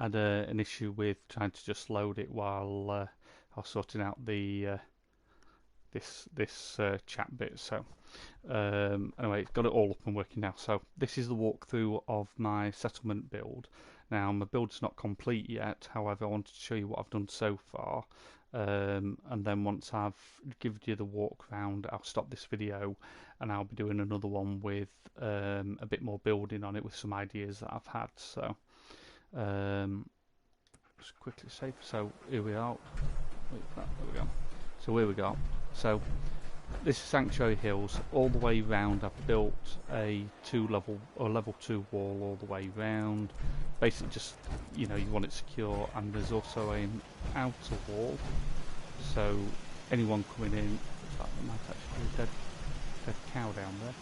had an issue with trying to just load it while I was sorting out the this chat bit. So anyway, it's got it all up and working now. So this is the walkthrough of my settlement build. Now my build's not complete yet, however I wanted to show you what I've done so far, and then once I've given you the walk round, I'll stop this video and I'll be doing another one with a bit more building on it with some ideas that I've had. So just quickly save. So here we are. There we go. So here we go. So this is Sanctuary Hills. All the way round I've built a level 2 wall all the way round. Basically just, you know, you want it secure, and there's also an outer wall. So anyone coming in, there might actually be a dead cow down there.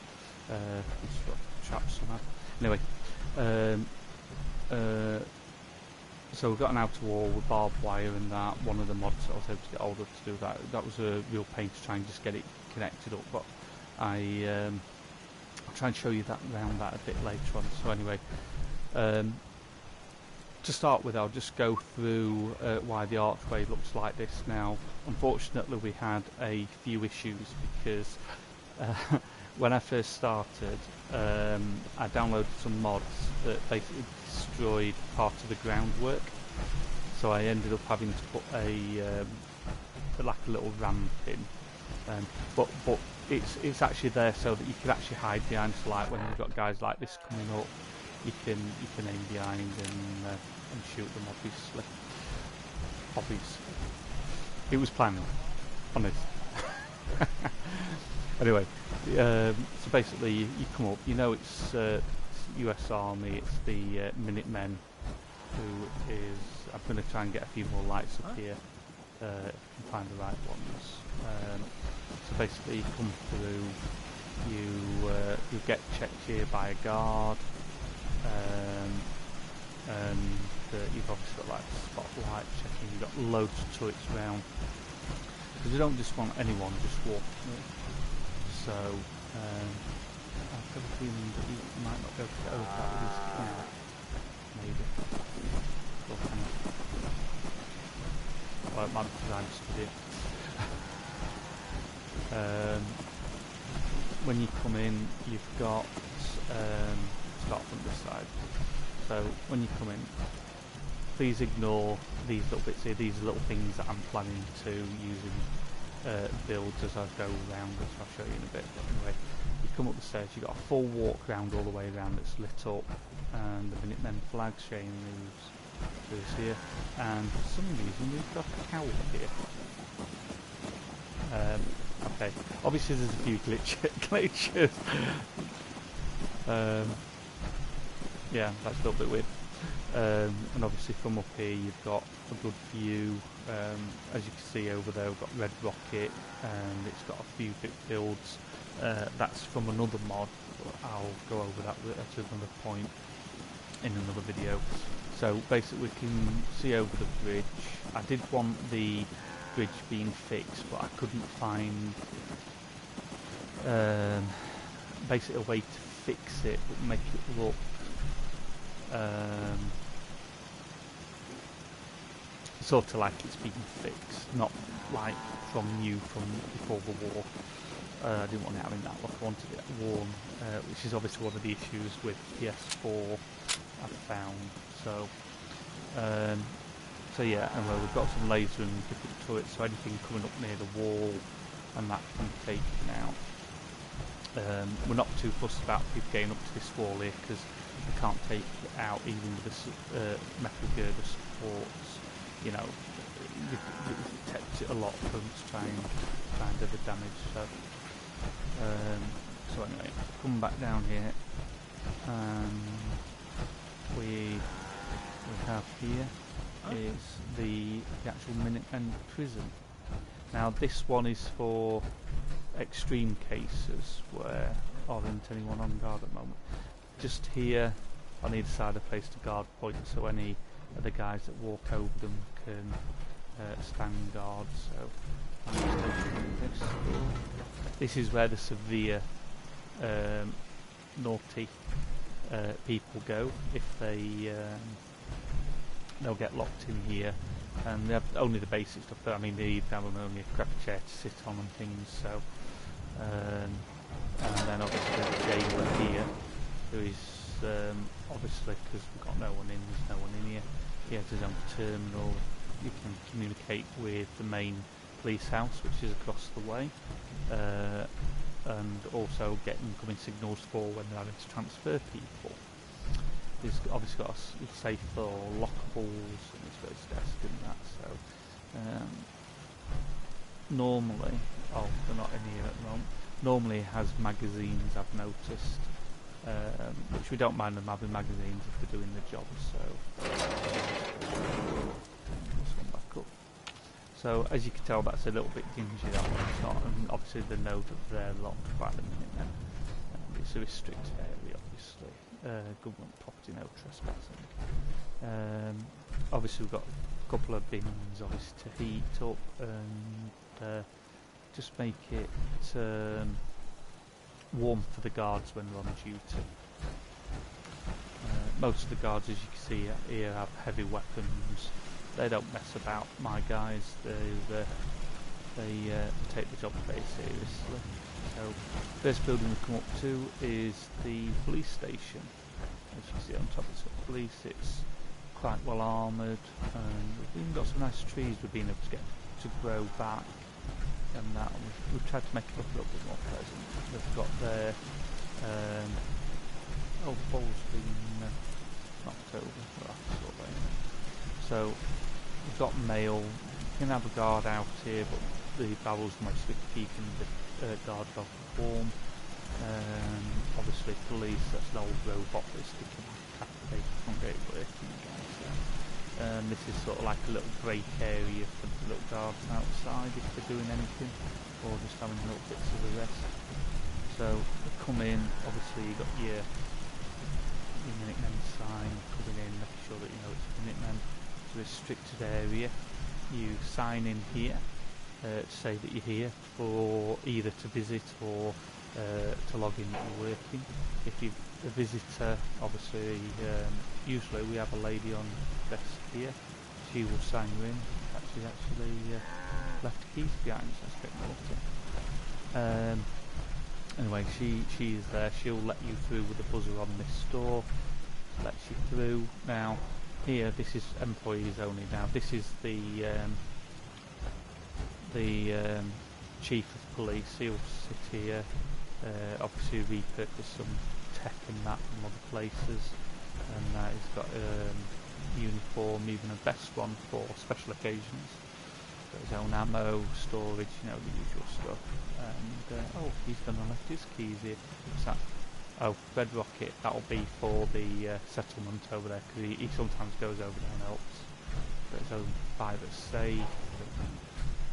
It's got traps somehow. Anyway, so we've got an outer wall with barbed wire and that. One of the mods I was able to get hold of to do that. That was a real pain to try and just get it connected up, but I'll try and show you that around that a bit later on. So anyway, to start with, I'll just go through why the archway looks like this now. Unfortunately, we had a few issues because when I first started, I downloaded some mods that basically destroyed part of the groundwork. So I ended up having to put like a little ramp in. But it's actually there so that you can actually hide behind. So like when you've got guys like this coming up, you can aim behind and shoot them. Obviously, it was planned. Honest. Anyway, so basically you come up. You know it's U.S. Army. It's the Minutemen. Who is? I'm going to try and get a few more lights up here. If I can find the right ones. So basically, you come through. You get checked here by a guard, and you've obviously got like spotlight checking. You've got loads of turrets around because you don't just want anyone just walking through. So I've got a feeling that he might not be able to get over that with his camera. Maybe. Well, it might be because I'm studying. When you come in, you've got start from this side. So when you come in, please ignore these little bits here. These are little things that I'm planning to use in builds as I go around, which I'll show you in a bit. But anyway, you come up the stairs. You've got a full walk round all the way around that's lit up, and the Minutemen flag chain moves through here. And for some reason, we've got a cow here. Okay, obviously there's a few glitches. Yeah, that's a little bit weird. And obviously from up here you've got a good view. As you can see over there, we've got Red Rocket, and it's got a few bit builds. That's from another mod, but I'll go over that at another point in another video. So basically we can see over the bridge. I did want the bridge being fixed, but I couldn't find basically a way to fix it but make it look sort of like it's being fixed, not like from before the war. I didn't want it having that look. I wanted it worn, which is obviously one of the issues with PS4 I've found. So yeah, and we've got some laser and different turrets, so anything coming up near the wall and that can be taken out. We're not too fussed about people getting up to this wall here because we can't take it out even with this metal girder supports. You know, it protects it a lot from trying to do the damage. So anyway, come back down here, and we have here is the actual Minutemen prison. Now this one is for extreme cases where there isn't anyone on guard at the moment. Just here on either side a place to guard point, so any of the guys that walk over them can stand guard. So I'm just opening this. This is where the severe naughty people go if they they'll get locked in here, and they have only the basic stuff. But I mean, they have only a crappy chair to sit on and things. So, and then obviously the jailer here, who is obviously, because we've got no one in, there's no one in here. He has his own terminal. You can communicate with the main police house, which is across the way, and also get incoming signals for when they're having to transfer people. He's obviously got a safe for lockables, and he's got his desk and that. So normally, oh, they're not in here at the moment. Normally it has magazines, I've noticed, which we don't mind them having magazines if they're doing the job. So this one back up. So as you can tell, that's a little bit dingy, that one's not, and obviously they know that they're locked quite a minute then. It's a restricted area, obviously. Government property, no trespassing. Obviously we've got a couple of bins obviously to heat up and just make it warm for the guards when they're on duty. Most of the guards, as you can see here, have heavy weapons. They don't mess about, my guys. They take the job very seriously. So, first building we come up to is the police station. As you can see on top, it's got police. It's quite well armoured, and we've even got some nice trees we've been able to get to grow back. And that we've tried to make it look a little bit more pleasant. They've got their oh, the ball's been knocked over. So we've got mail. You can have a guard out here, but the barrel's mostly keeping the guard dog warm. Obviously police, that's an old robot that's sticking at the front gate working again. So, this is sort of like a little break area for the little guards outside if they're doing anything, or just having little bits of a rest. So they come in, obviously you've got your Minutemen sign coming in, making sure that you know it's Minutemen. It's a restricted area. You sign in here to say that you're here for either to visit or to log in that you're working. If you're a visitor, obviously usually we have a lady on the desk here. She will sign you in. She's actually left keys behind, so that's a bit naughty. Anyway, she's there. She'll let you through with a buzzer on this door. Lets you through. Now here, this is employees only. Now this is the chief of police. He'll sit here. Obviously repurpose some tech and that from other places, and he's got a uniform, even a vest one for special occasions. Got his own ammo, storage, you know, the usual stuff. And oh, he's gonna left his keys here. What's that? Oh, Red Rocket. That'll be for the settlement over there, because he sometimes goes over there and helps. Got his own private safe.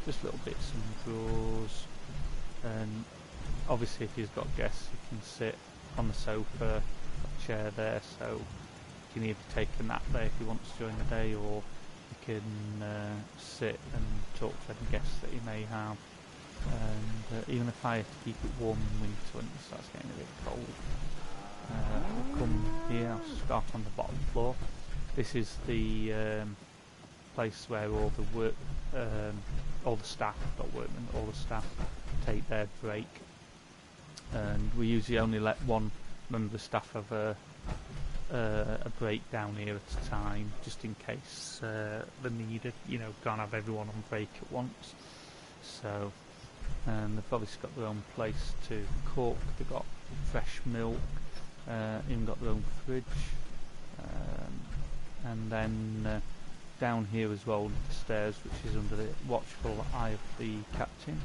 Just little bits and drawers. And obviously if he's got guests, he can sit on the sofa, got a chair there, so he can either take a nap there if he wants during the day, or he can sit and talk to any guests that he may have. And even if I have to keep it warm in winter when it starts getting a bit cold, we'll come here. I'll start on the bottom floor. This is the place where all the work, all the staff, not workmen, all the staff take their break. And we usually only let one member of the staff have a break down here at a time, just in case they're needed. You know, can't have everyone on break at once. So, and they've obviously got their own place to cook. They've got fresh milk. Even got their own fridge. And then down here as well, the stairs, which is under the watchful eye of the captain,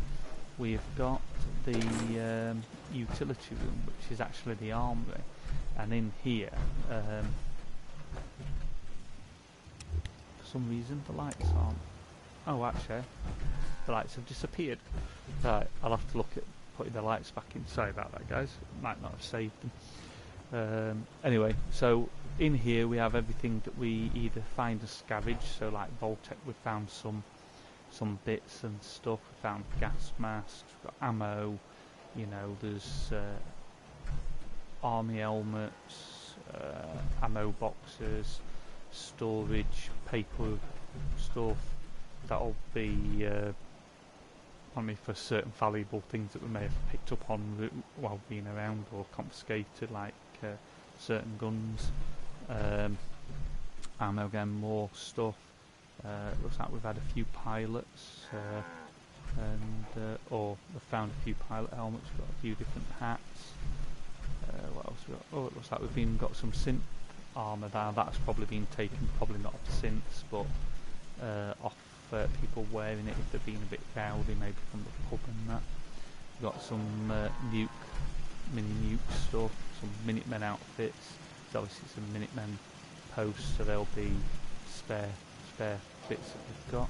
we've got the utility room, which is actually the armoury. And in here, for some reason the lights aren't. Oh, actually, the lights have disappeared. Right, I'll have to look at putting the lights back in. Sorry about that, guys. Might not have saved them. Anyway, so in here we have everything that we either find as scavenge. So like Voltec, we found some bits and stuff. We found gas masks, we've got ammo. You know, there's army helmets, ammo boxes, storage, paper stuff. That'll be on me for certain valuable things that we may have picked up on while being around or confiscated, like certain guns. Ammo again, more stuff. Looks like we've had a few pilots, or we've found a few pilot helmets. We've got a few different hats. What else we got? Oh, it looks like we've even got some synth armour there. That's probably been taken, probably not off synths, but off people wearing it if they're being a bit rowdy, maybe from the pub and that. We've got some mini nuke stuff, some Minutemen outfits. So obviously some Minutemen posts, so there'll be spare bits that we've got.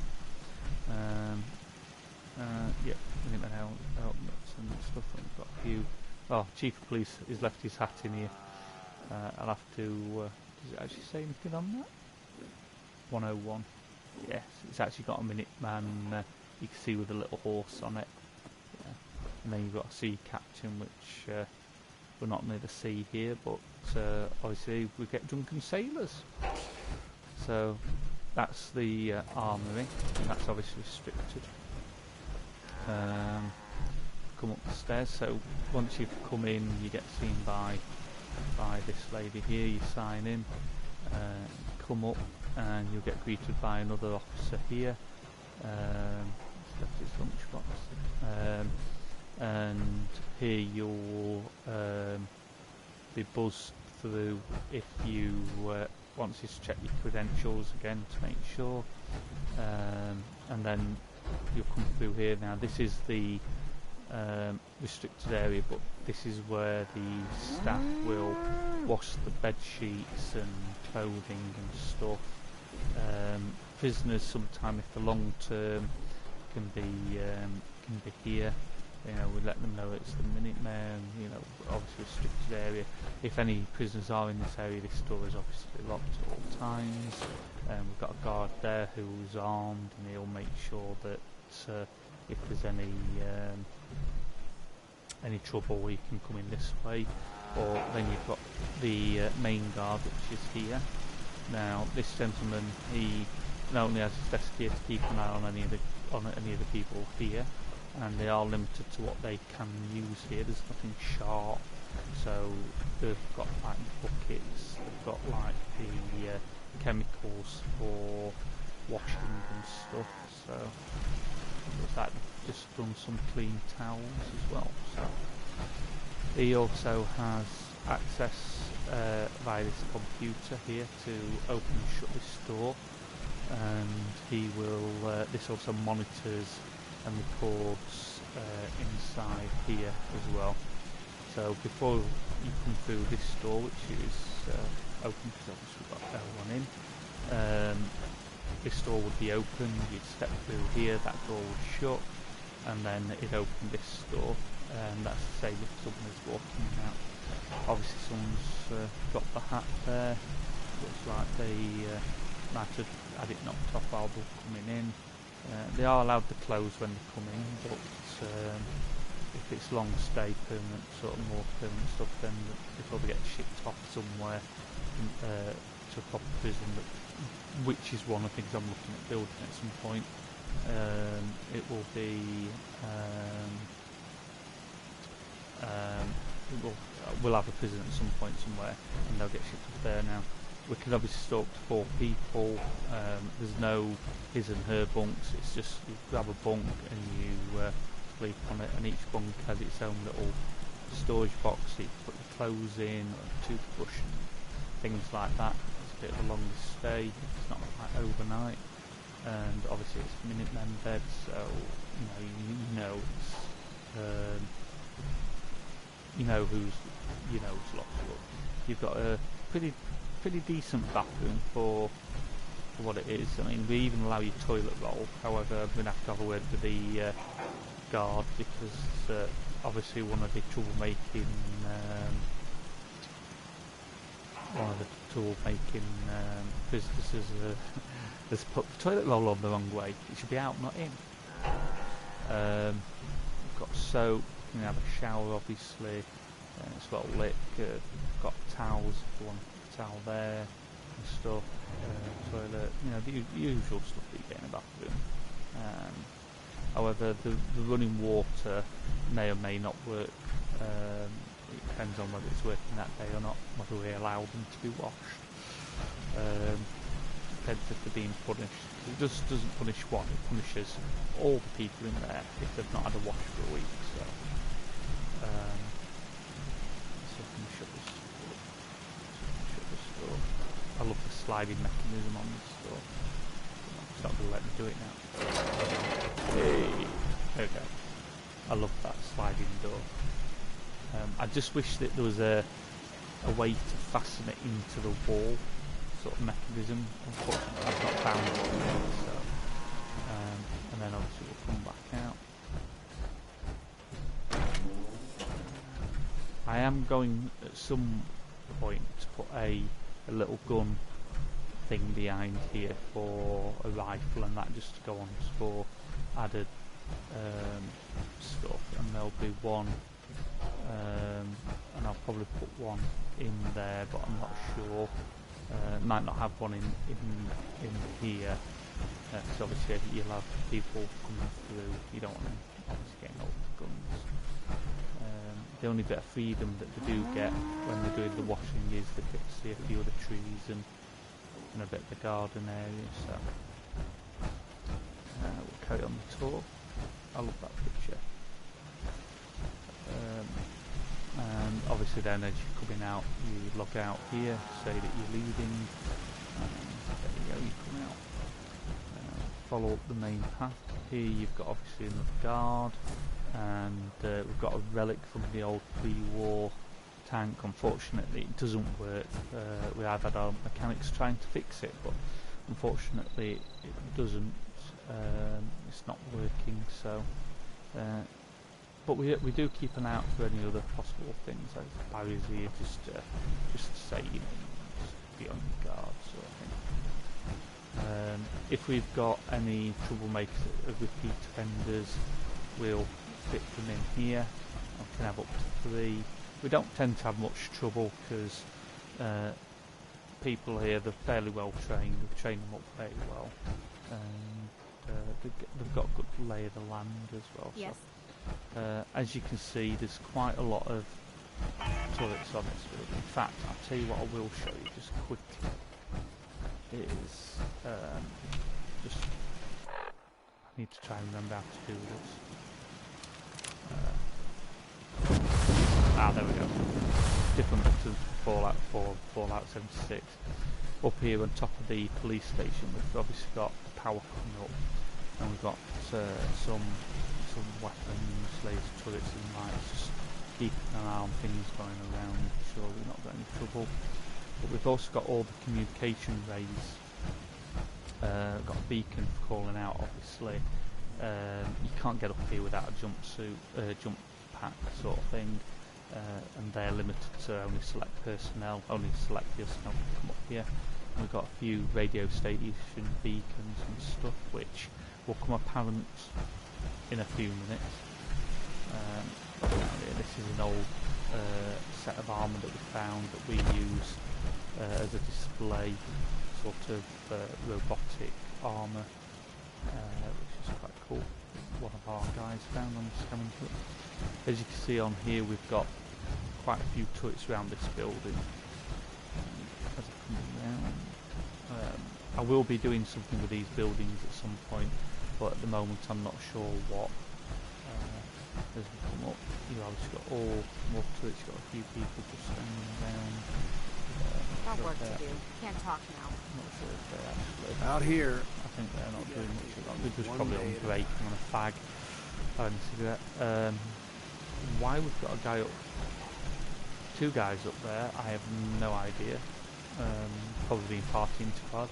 Yeah, Minutemen helmets and stuff. And we've got a few. Oh, Chief of Police has left his hat in here. I'll have to. Does it actually say anything on that? 101. Yes, it's actually got a Minuteman. You can see with a little horse on it. Yeah. And then you've got a sea captain, which we're not near the sea here, but obviously we get drunken sailors. So that's the armoury, and that's obviously restricted. Come up the stairs. So once you've come in, you get seen by this lady here. You sign in, come up, and you'll get greeted by another officer here. He's left his lunchbox, and here you'll be buzzed through if you wants you to check your credentials again to make sure, and then you'll come through here. Now this is the restricted area, but this is where the staff will wash the bed sheets and clothing and stuff. Prisoners, sometime if the long term, can be here. You know, we let them know it's the Minutemen. You know, obviously restricted area. If any prisoners are in this area, this door is obviously locked at all times. We've got a guard there who's armed, and he'll make sure that if there's any trouble, you can come in this way. Or then you've got the main guard, which is here. Now, this gentleman, he not only has his desk here to keep an eye on any of the people here, and they are limited to what they can use here. There's nothing sharp, so they've got like buckets, they've got like the chemicals for washing and stuff. So looks like they've just done some clean towels as well. So he also has access via this computer here to open and shut this door, and he will. This also monitors and records inside here as well. So before you come through this door, which is open because obviously we've got L1 in, this door would be open. You'd step through here, that door would shut, and then it opened this door, and that's the same if someone is walking out. Obviously someone's got the hat there. Looks like they might have had it knocked off while they're coming in. They are allowed to close when they come in, but if it's long stay, permanent, sort of more permanent stuff, then they probably get shipped off somewhere to a proper prison, which is one of the things I'm looking at building at some point. It will be we'll have a prison at some point somewhere, and they'll get shipped up there. Now we can obviously store up to 4 people. There's no his and her bunks. It's just you grab a bunk and you sleep on it, and each bunk has its own little storage box so you can put your clothes in, or a toothbrush and things like that. It's a bit of a longer stay. It's not like overnight, and obviously it's Minutemen bed, so you know it's who's locked up. You've got a pretty decent bathroom for what it is. I mean, we even allow you toilet roll. However, I'm going to have a word with the guard, because obviously one of the troublemaking prisoners has put the toilet roll on the wrong way. It should be out, not in. We've got soap. You can have a shower, obviously. It's well lit. Got towels if you want a towel there. and stuff, toilet, you know, the usual stuff that you get in a bathroom. However, the running water may or may not work. It depends on whether it's working that day or not, whether we allow them to be washed. Depends if they're being punished. It just doesn't punish one, it punishes all the people in there if they've not had a wash for a week. So can we shut this door? Shut this door. I love the sliding mechanism on this door. It's not going to let me do it now. Hey. There we go. I love that sliding door. I just wish that there was a way to fasten it into the wall sort of mechanism. Unfortunately I've not found one yet, so and then obviously we'll come back out. I am going at some point to put a little gun thing behind here for a rifle and that, just to go on for added stuff, and there'll be one and I'll probably put one in there, but I'm not sure. Might not have one in here, because obviously you'll have people coming through. You don't want them obviously getting all the guns. The only bit of freedom that they do get when they're doing the washing is they get to see a few of the trees and a bit of the garden area. So we'll carry on the tour. I love that picture. And obviously then as you're coming out, you log out here, say that you're leaving, and there you go, you come out. Follow up the main path. Here you've got obviously another guard, and we've got a relic from the old pre-war tank. Unfortunately it doesn't work. We have had our mechanics trying to fix it, but unfortunately it doesn't. It's not working, so but we do keep an eye out for any other possible things, like barriers here, just to say, you know, just be on your guard sort of thing. If we've got any troublemakers, repeat offenders, we'll fit them in here. I can have up to 3. We don't tend to have much trouble because people here, they're fairly well trained. We've trained them up very well, and they've got a good lay of the land as well. Yes. So, as you can see, there's quite a lot of turrets on this building. In fact, I'll tell you what I will show you just quickly is just I need to try and remember how to do this. There we go. Different buttons for Fallout 4, Fallout 76. Up here on top of the police station, we've obviously got the power coming up, and we've got some weapons, laser turrets and lights, just keeping an eye on things going around, sure we've not got any trouble. But we've also got all the communication rays. Got a beacon for calling out, obviously. You can't get up here without a jumpsuit, jump pack sort of thing, and they're limited to only select personnel, only select personnel can come up here. And we've got a few radio station beacons and stuff, which will come apparent in a few minutes. This is an old set of armour that we found that we use as a display, sort of robotic armour, which is quite cool. One of our guys found on the scamming trip. As you can see on here, we've got quite a few turrets around this building. As I come around, I will be doing something with these buildings at some point, but at the moment I'm not sure what. As we come up, you've obviously got all more turrets, you've got a few people just standing around. Got work to do. Can't talk now. Not sure if they're actually out here. I think they're not doing much of that. They're just probably on break on a fag, having a cigarette. Why we've got a guy up, 2 guys up there, I have no idea. Probably been partying too hard.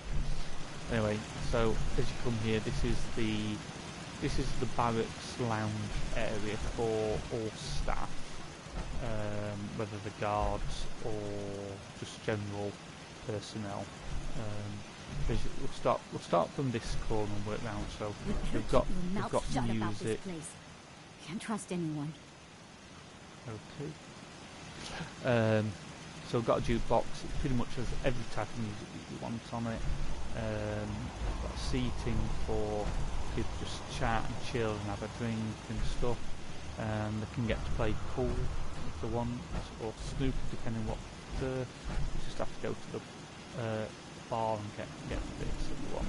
Anyway, so as you come here, this is the barracks lounge area for all staff, whether the guards or just general personnel. We'll start from this corner and work round. So we've got music. Can't trust anyone. Okay. So we've got a jukebox. It pretty much has every type of music that you want on it. We've got seating for kids just chat and chill and have a drink and stuff. They can get to play pool if they want, or snooker depending what they prefer. You just have to go to the bar and get the bits that you want.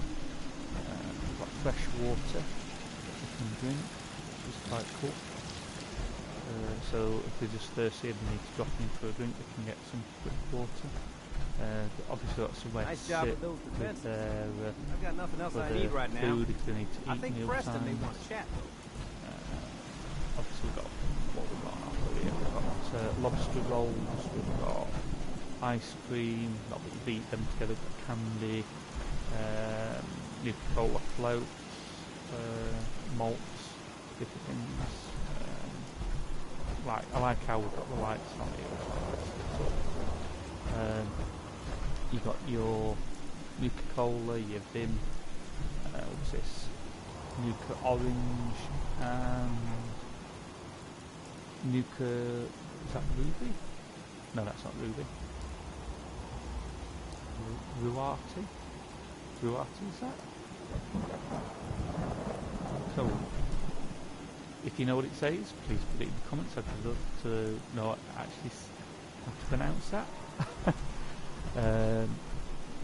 We've got fresh water that you can drink, which is quite cool. So if they're just thirsty and need to drop in for a drink, they can get some quick water. Obviously got somewhere Nice to job sit with those with their I've got nothing else I need right now. food if they need to eat I think meal Preston may times. want to chat. Obviously we've got what we've got on offer here. We've got lobster rolls, we've got ice cream, not that you beat them together, but candy, Nuka-Cola floats, malts, different things. I like how we've got the lights on here as well. You got your Nuka-Cola, your Vim, what's this? Nuka Orange and Nuka, is that Ruby? No, that's not Ruby. Ruati? Ruati, is that? So, if you know what it says, please put it in the comments. I'd love to know actually how to pronounce that.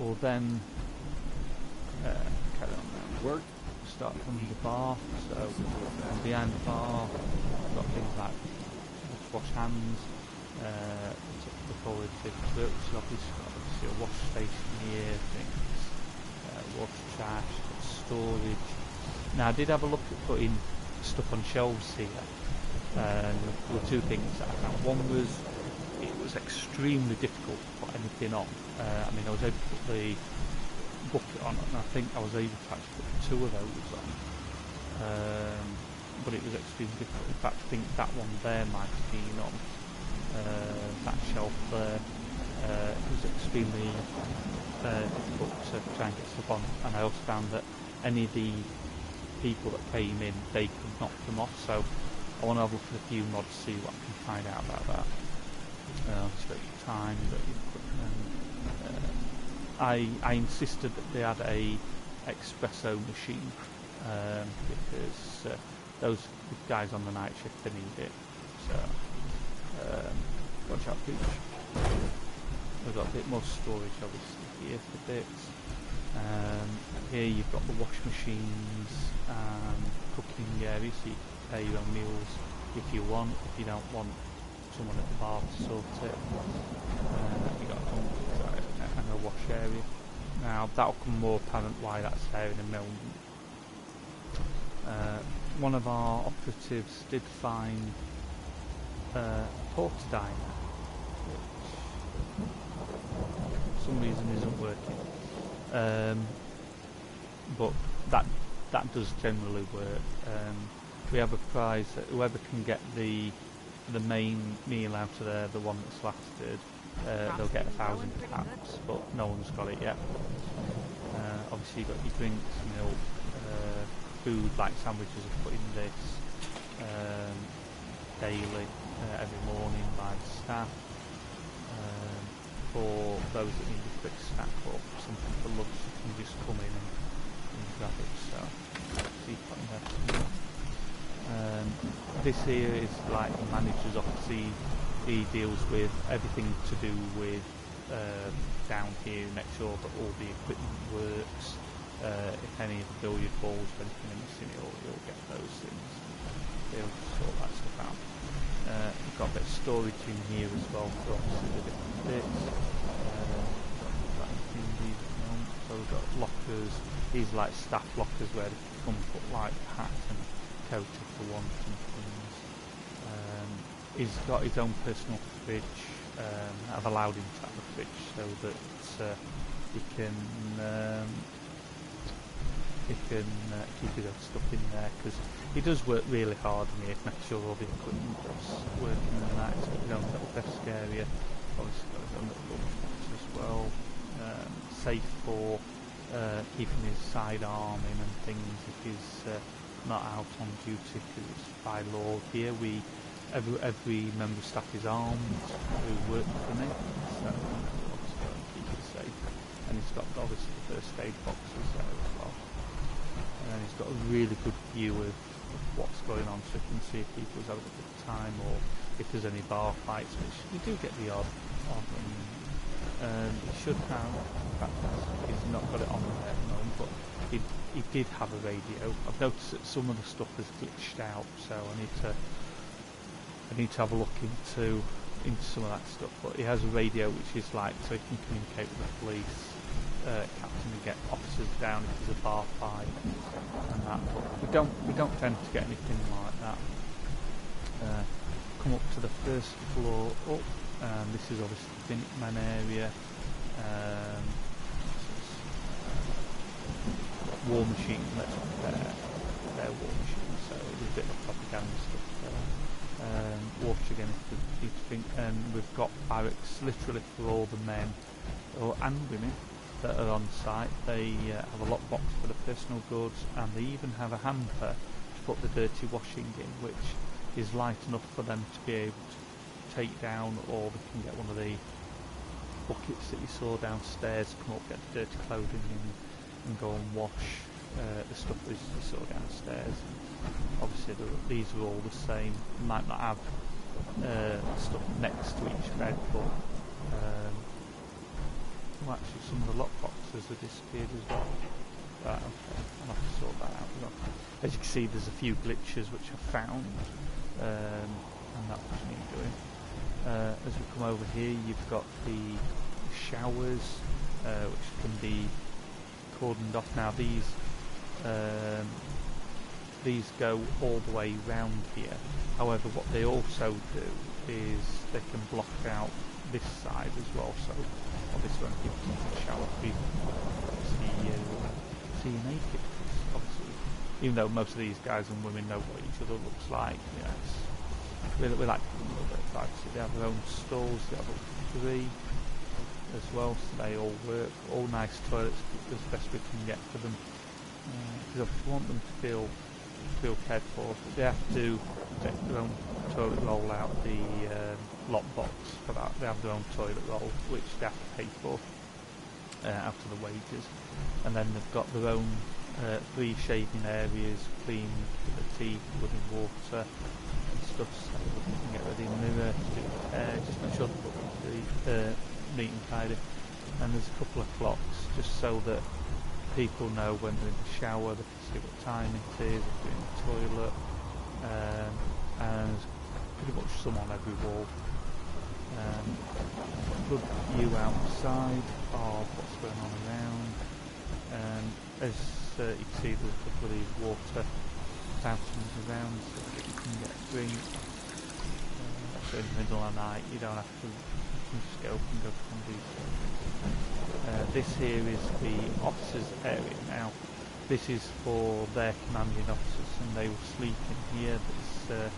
Or then carry on now. Work. Start from the bar. So behind the bar, we've got things like wash hands. Before we take to it, which is obviously a wash station here. Things, wash trash, storage. Now I did have a look at putting stuff on shelves here. There were two things that I found. One was it was extremely difficult to put anything on. I mean, I was able to put the bucket on, and I think I was able to actually put two of those on. But it was extremely difficult. In fact, I think that one there might have been on that shelf there. It was extremely difficult to try and get stuff on, and I also found that any of the people that came in, they could knock them off, so I want to have a look at a few mods to see what I can find out about that. Obviously at the time that you put I insisted that they had a espresso machine because those guys on the night shift, they need it. So watch out, Pooch. We've got a bit more storage obviously here for bits. Here you've got the wash machines and cooking areas, so you can prepare your own meals if you want. If you don't want someone at the bar to sort it, you've got a dump and a wash area. Now that'll become more apparent why that's there in a moment. One of our operatives did find a porta diner, which for some reason isn't working. But that does generally work. We have a prize that whoever can get the main meal out of there, the one that's lasted, they'll get 1,000 taps, but no one's got it yet. Obviously you've got your drinks, milk, food like sandwiches are put in this daily, every morning by the staff. For those that need a quick snack or something for lunch, you can just come in and grab it. So, see if I can have some. This here is like the manager's office. He deals with everything to do with down here, make sure that all the equipment works. If any of the billiard balls or anything are missing, he'll get those things. He'll sort that stuff out. We've got a bit of storage in here as well for obviously the different bits. So we've got lockers. These are like staff lockers where they can come and put like hat and coat if they want and things. He's got his own personal fridge. I've allowed him to have a fridge so that he can keep his own stuff in there, because he does work really hard in here to make sure all the equipment's working and that. He's got his own little desk area, obviously got his own little box as well, safe for keeping his sidearm in and things if he's not out on duty, because it's by law here we every member of staff is armed who work for me, so obviously got to keep it safe. And he's got obviously the first aid boxes there as well. And he's got a really good view of what's going on, so you can see if people's having a good time or if there's any bar fights, which you do get the odd of them. He should have, in fact he's not got it on there at the moment, but he did have a radio. I've noticed that some of the stuff has glitched out, so I need to have a look into some of that stuff. But he has a radio which is like, so he can communicate with the police captain and get officers down if there's a bar fight and that. But we don't tend to get anything like that. Come up to the first floor up, and this is obviously the Vinman area. War machine, let's compare their war machine, so there's a bit of propaganda stuff there. Water again if you think, and we've got barracks literally for all the men and women that are on site. They have a lockbox for the personal goods, and they even have a hamper to put the dirty washing in, which is light enough for them to be able to take down, or they can get one of the buckets that you saw downstairs, come up, get the dirty clothing in and go and wash the stuff that you saw downstairs. Obviously these are all the same. You might not have stuff next to each bed, but actually some of the lock boxes have disappeared as well. Right, okay, I'll have to sort that out as well. As you can see, there's a few glitches which I found, and that was me doing. As we come over here, you've got the showers, which can be cordoned off. Now these go all the way round here. However, what they also do is they can block out this side as well. So obviously when people come to the shower, people see you naked. Obviously, even though most of these guys and women know what each other looks like, you know, we like to give them a little bit of privacy. They have their own stalls. They have up to 3 as well, so they all work. All nice toilets as best we can get for them. Because if we want them to feel cared for, they have to take their own toilet roll out the lockbox for that. They have their own toilet roll, which they have to pay for out of the wages. And then they've got their own 3 shaving areas, clean with the teeth, running water and stuff, so they can get ready in the mirror to do their hair, just make sure they look neat and tidy. And there's a couple of clocks just so that people know when they're in the shower, they can see what time it is, if they're in the toilet, and pretty much some on every wall. Good view outside of what's going on around. As you can see, there's a couple of these water fountains around so that you can get a drink. So in the middle of the night, you don't have to, you can just get up and go from these things. This here is the officers area. Now this is for their commanding officers, and they will sleep in here. This,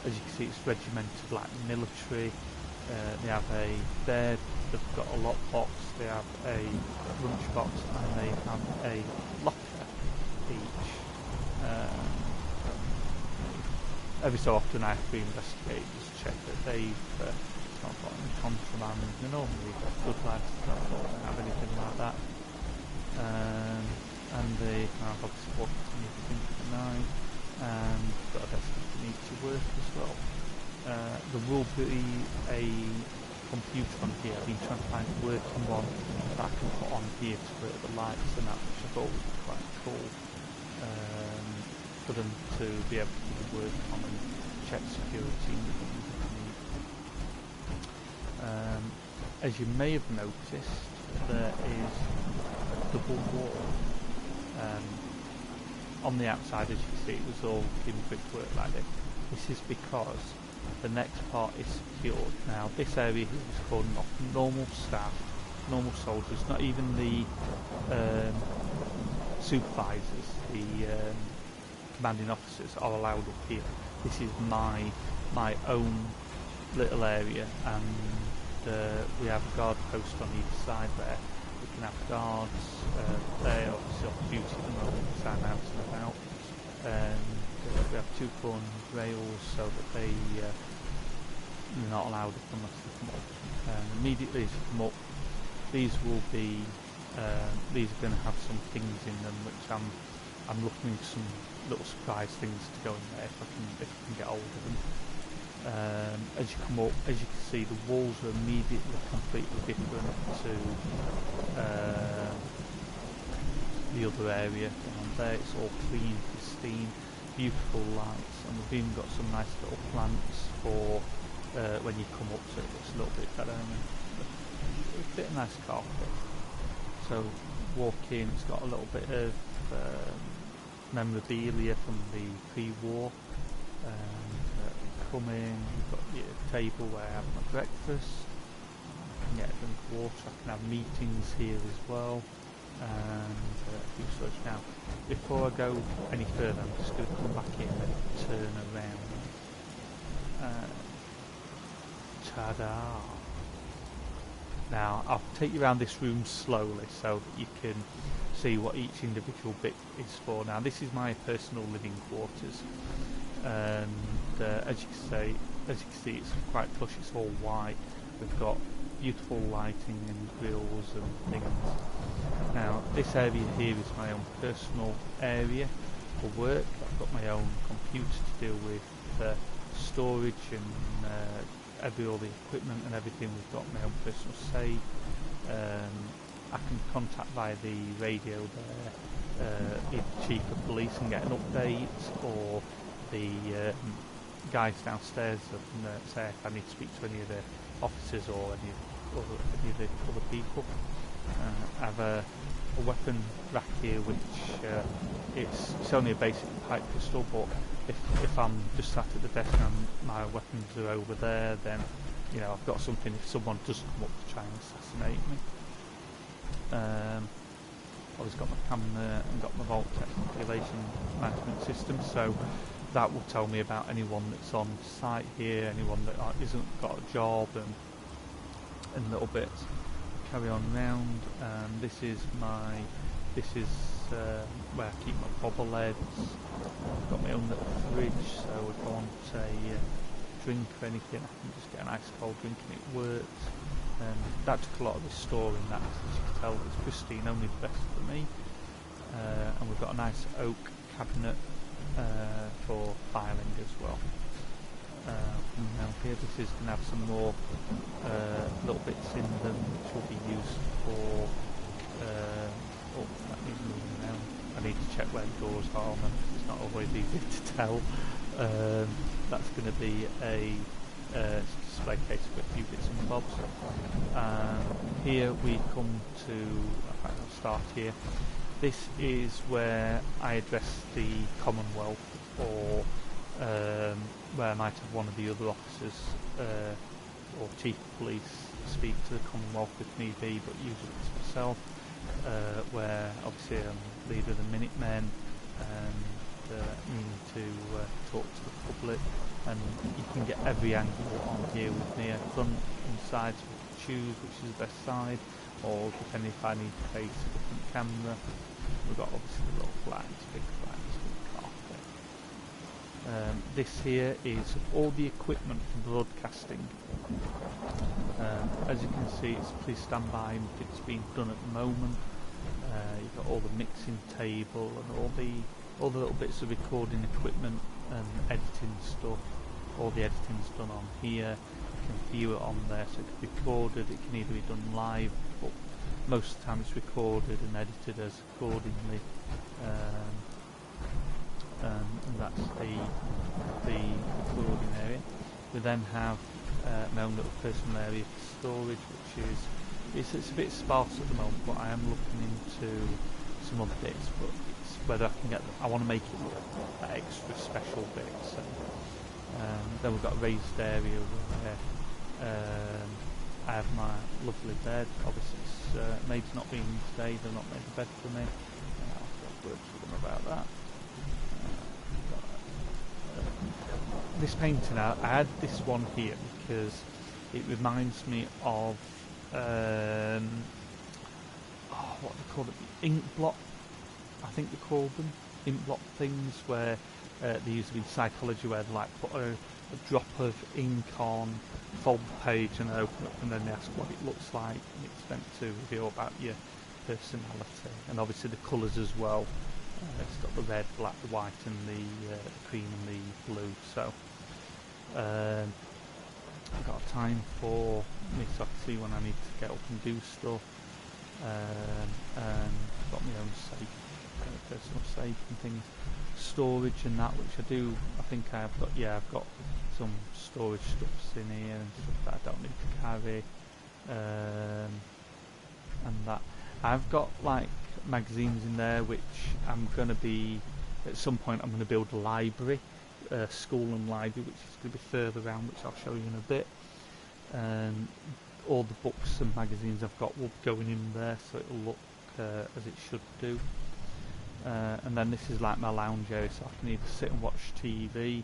as you can see, it's regimented like military. They have a bed, they've got a lockbox, they have a lunchbox, and they have a locker each. Every so often I have to investigate, just check that they've not got any contraband. They're normally good lads, don't have anything like that. And they can have obviously what you need to think at night, and got a desk if you need to work as well. There will be a computer on here. I've been trying to find a working one that I can put on here to work the lights and that, which I thought would be quite cool for them to be able to work on and check security and things if they need. As you may have noticed, there is a double wall on the outside. As you can see, it was all in brickwork like this. This is because the next part is secured. Now this area is called normal staff, normal soldiers, not even the supervisors, the commanding officers are allowed up here. This is my own little area, and we have a guard post on either side there. We can have guards, they're obviously off duty at the moment because I'm out and about. We have 2 corner rails so that they You're not allowed up unless you come up. Immediately as you come up, these will be these are going to have some things in them which I'm looking for some little surprise things to go in there if I can get hold of them. As you come up, as you can see, the walls are immediately completely different to the other area down there. It's all clean, pristine, beautiful lights, and we've even got some nice little plants for when you come up, so it looks a little bit better and a bit of nice carpet. So walk in, it's got a little bit of memorabilia from the pre-war. Come in, you've got your table where I have my breakfast, I can get a drink of water, I can have meetings here as well, and do such. Now, before I go any further, I'm just going to come back in and turn around. Ta-da! Now, I'll take you around this room slowly so that you can see what each individual bit is for. Now, this is my personal living quarters, and as you can see, it's quite plush. It's all white. We've got beautiful lighting and grills and things. Now, this area here is my own personal area for work. I've got my own computer to deal with storage and all the equipment and everything. We've got my own personal safe. I can contact via the radio there the chief of police and get an update, or the guys downstairs and say if I need to speak to any of the officers or any of the other people. I have a weapon rack here, which it's only a basic pipe pistol, but if I'm just sat at the desk and my weapons are over there, then I've got something if someone does come up to try and assassinate me. Always got my camera and got my Vault population management system, so that will tell me about anyone that's on site here, anyone that isn't got a job, and a little bit. Carry on round. This is where I keep my bobbleheads. I've got my own little fridge, so if I want a drink or anything, I can just get an ice cold drink and it works. That took a lot of restoring, that, as you can tell, it's pristine, only the best for me. And we've got a nice oak cabinet for filing as well. Now here, this is going to have some more little bits in them which will be used for that needs moving around. I need to check where the doors are on them, it's not always easy to tell. That's going to be a display case with a few bits and bobs. Here we come to, in fact I'll start here. This is where I address the Commonwealth, or where I might have one of the other officers or chief of police speak to the Commonwealth if need be, but usually it's myself, where obviously I'm leader of the Minutemen and meaning to talk to the public, and you can get every angle on here with me, front and sides, so you can choose which is the best side, or depending if I need to face a different camera. We've got obviously the little flags, big flags with carpet. This here is all the equipment for broadcasting. As you can see, it's please stand by, it's being done at the moment. You've got all the mixing table and all the little bits of recording equipment and editing stuff. All the editing's done on here. You can view it on there, so it can be recorded. It can either be done live, but most of the time it's recorded and edited as accordingly. And that's the recording area. We then have my own little personal area for storage, which is it's a bit sparse at the moment, but I am looking into some other bits. But it's whether I can get them. I want to make it look that extra special bit. So then we've got a raised area where I have my lovely bed. Obviously, maid's not being today; they've not made the bed for me. I'll have words with them about that. This painting, I had this one here because it reminds me of what they call it, ink blot. I think they call them ink blot things, where they used to be in psychology, where they like put a a drop of ink on, fold the page and open up, and then they ask what it looks like, and it's meant to reveal about your personality, and obviously the colours as well. It's got the red, black, the white, and the cream and the blue. So I've got time for me to see when I need to get up and do stuff. And got my own safe, personal safe and things, storage and that, which I do. I think I've got. Yeah, I've got some storage stuffs in here and stuff that I don't need to carry. And that I've got like magazines in there, which I'm going to be at some point. I'm going to build a library, school and library, which is going to be further around, which I'll show you in a bit. And all the books and magazines I've got will be going in there, so it'll look as it should do. And then this is like my lounge area, so I can either sit and watch TV.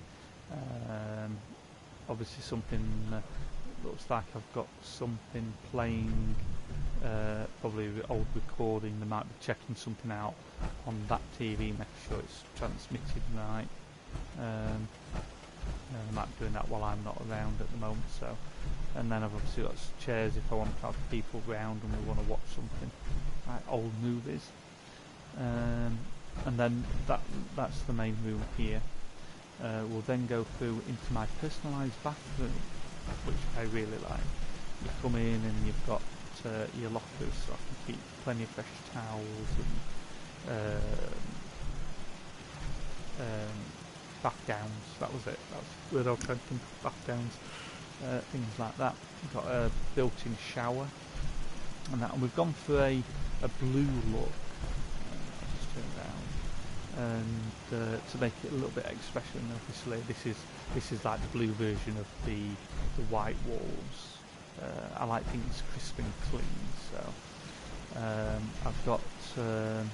Obviously something looks like I've got something playing, probably old recording. They might be checking something out on that TV, making sure it's transmitted right. I might be doing that while I'm not around at the moment. So, and then I've obviously got chairs if I want to have people round and we want to watch something like old movies. And then that's the main room here. We'll then go through into my personalised bathroom, which I really like. You come in and you've got your lockers, so I can keep plenty of fresh towels and bath gowns. That was it. That was the word I was trying to think of. Bath gowns, things like that. We've got a built-in shower, and that. And we've gone for a blue look. I'll just turn it around. And to make it a little bit expression, obviously this is like the blue version of the white walls. I like things crisp and clean, so I've got a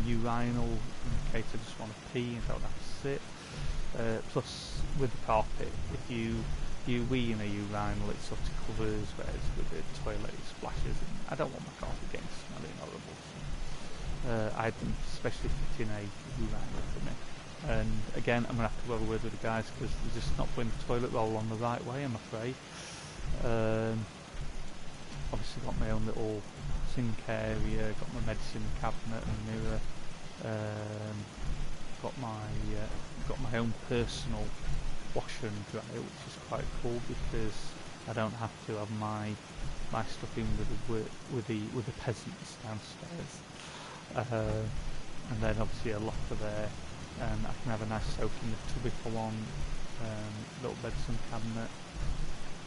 urinal in case I just want to pee and don't have to sit. Plus with the carpet, if you wee in a urinal, it sort of covers, whereas with the toilet it splashes, and I don't want my carpet getting smelly and horrible. I didn't especially fit in a urinal for me. And again, I'm going to have to have a word with the guys because they're just not putting the toilet roll on the right way, I'm afraid. Obviously got my own little sink area, got my medicine cabinet and mirror, got my own personal washer and dryer, which is quite cool because I don't have to have my stuff in with the peasants downstairs. And then obviously a locker there, and I can have a nice soak in the tub if I want, little medicine cabinet,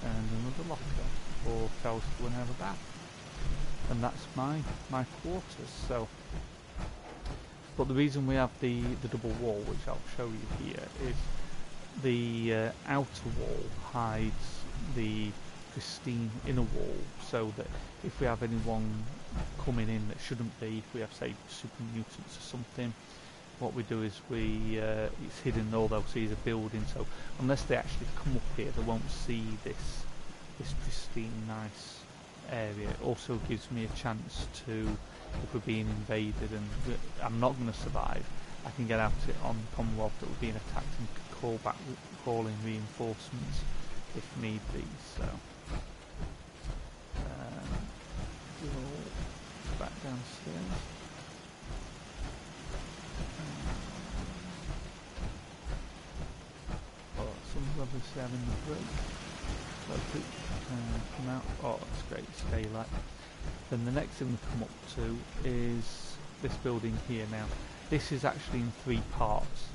and another locker for towels to go and have a bath. And that's my quarters. So, but the reason we have the double wall, which I'll show you here, is the outer wall hides the pristine inner wall, so that if we have anyone coming in that shouldn't be, if we have say super mutants or something, what we do is it's hidden, all they'll see is a building, so unless they actually come up here they won't see this pristine nice area. It also gives me a chance to, if we're being invaded and I'm not going to survive, I can get out it on Commonwealth that we're being attacked and call in reinforcements if need be. So we'll back downstairs. Someone's obviously having the break. So come out. Oh, that's great daylight. Then the next thing we come up to is this building here. Now, this is actually in 3 parts,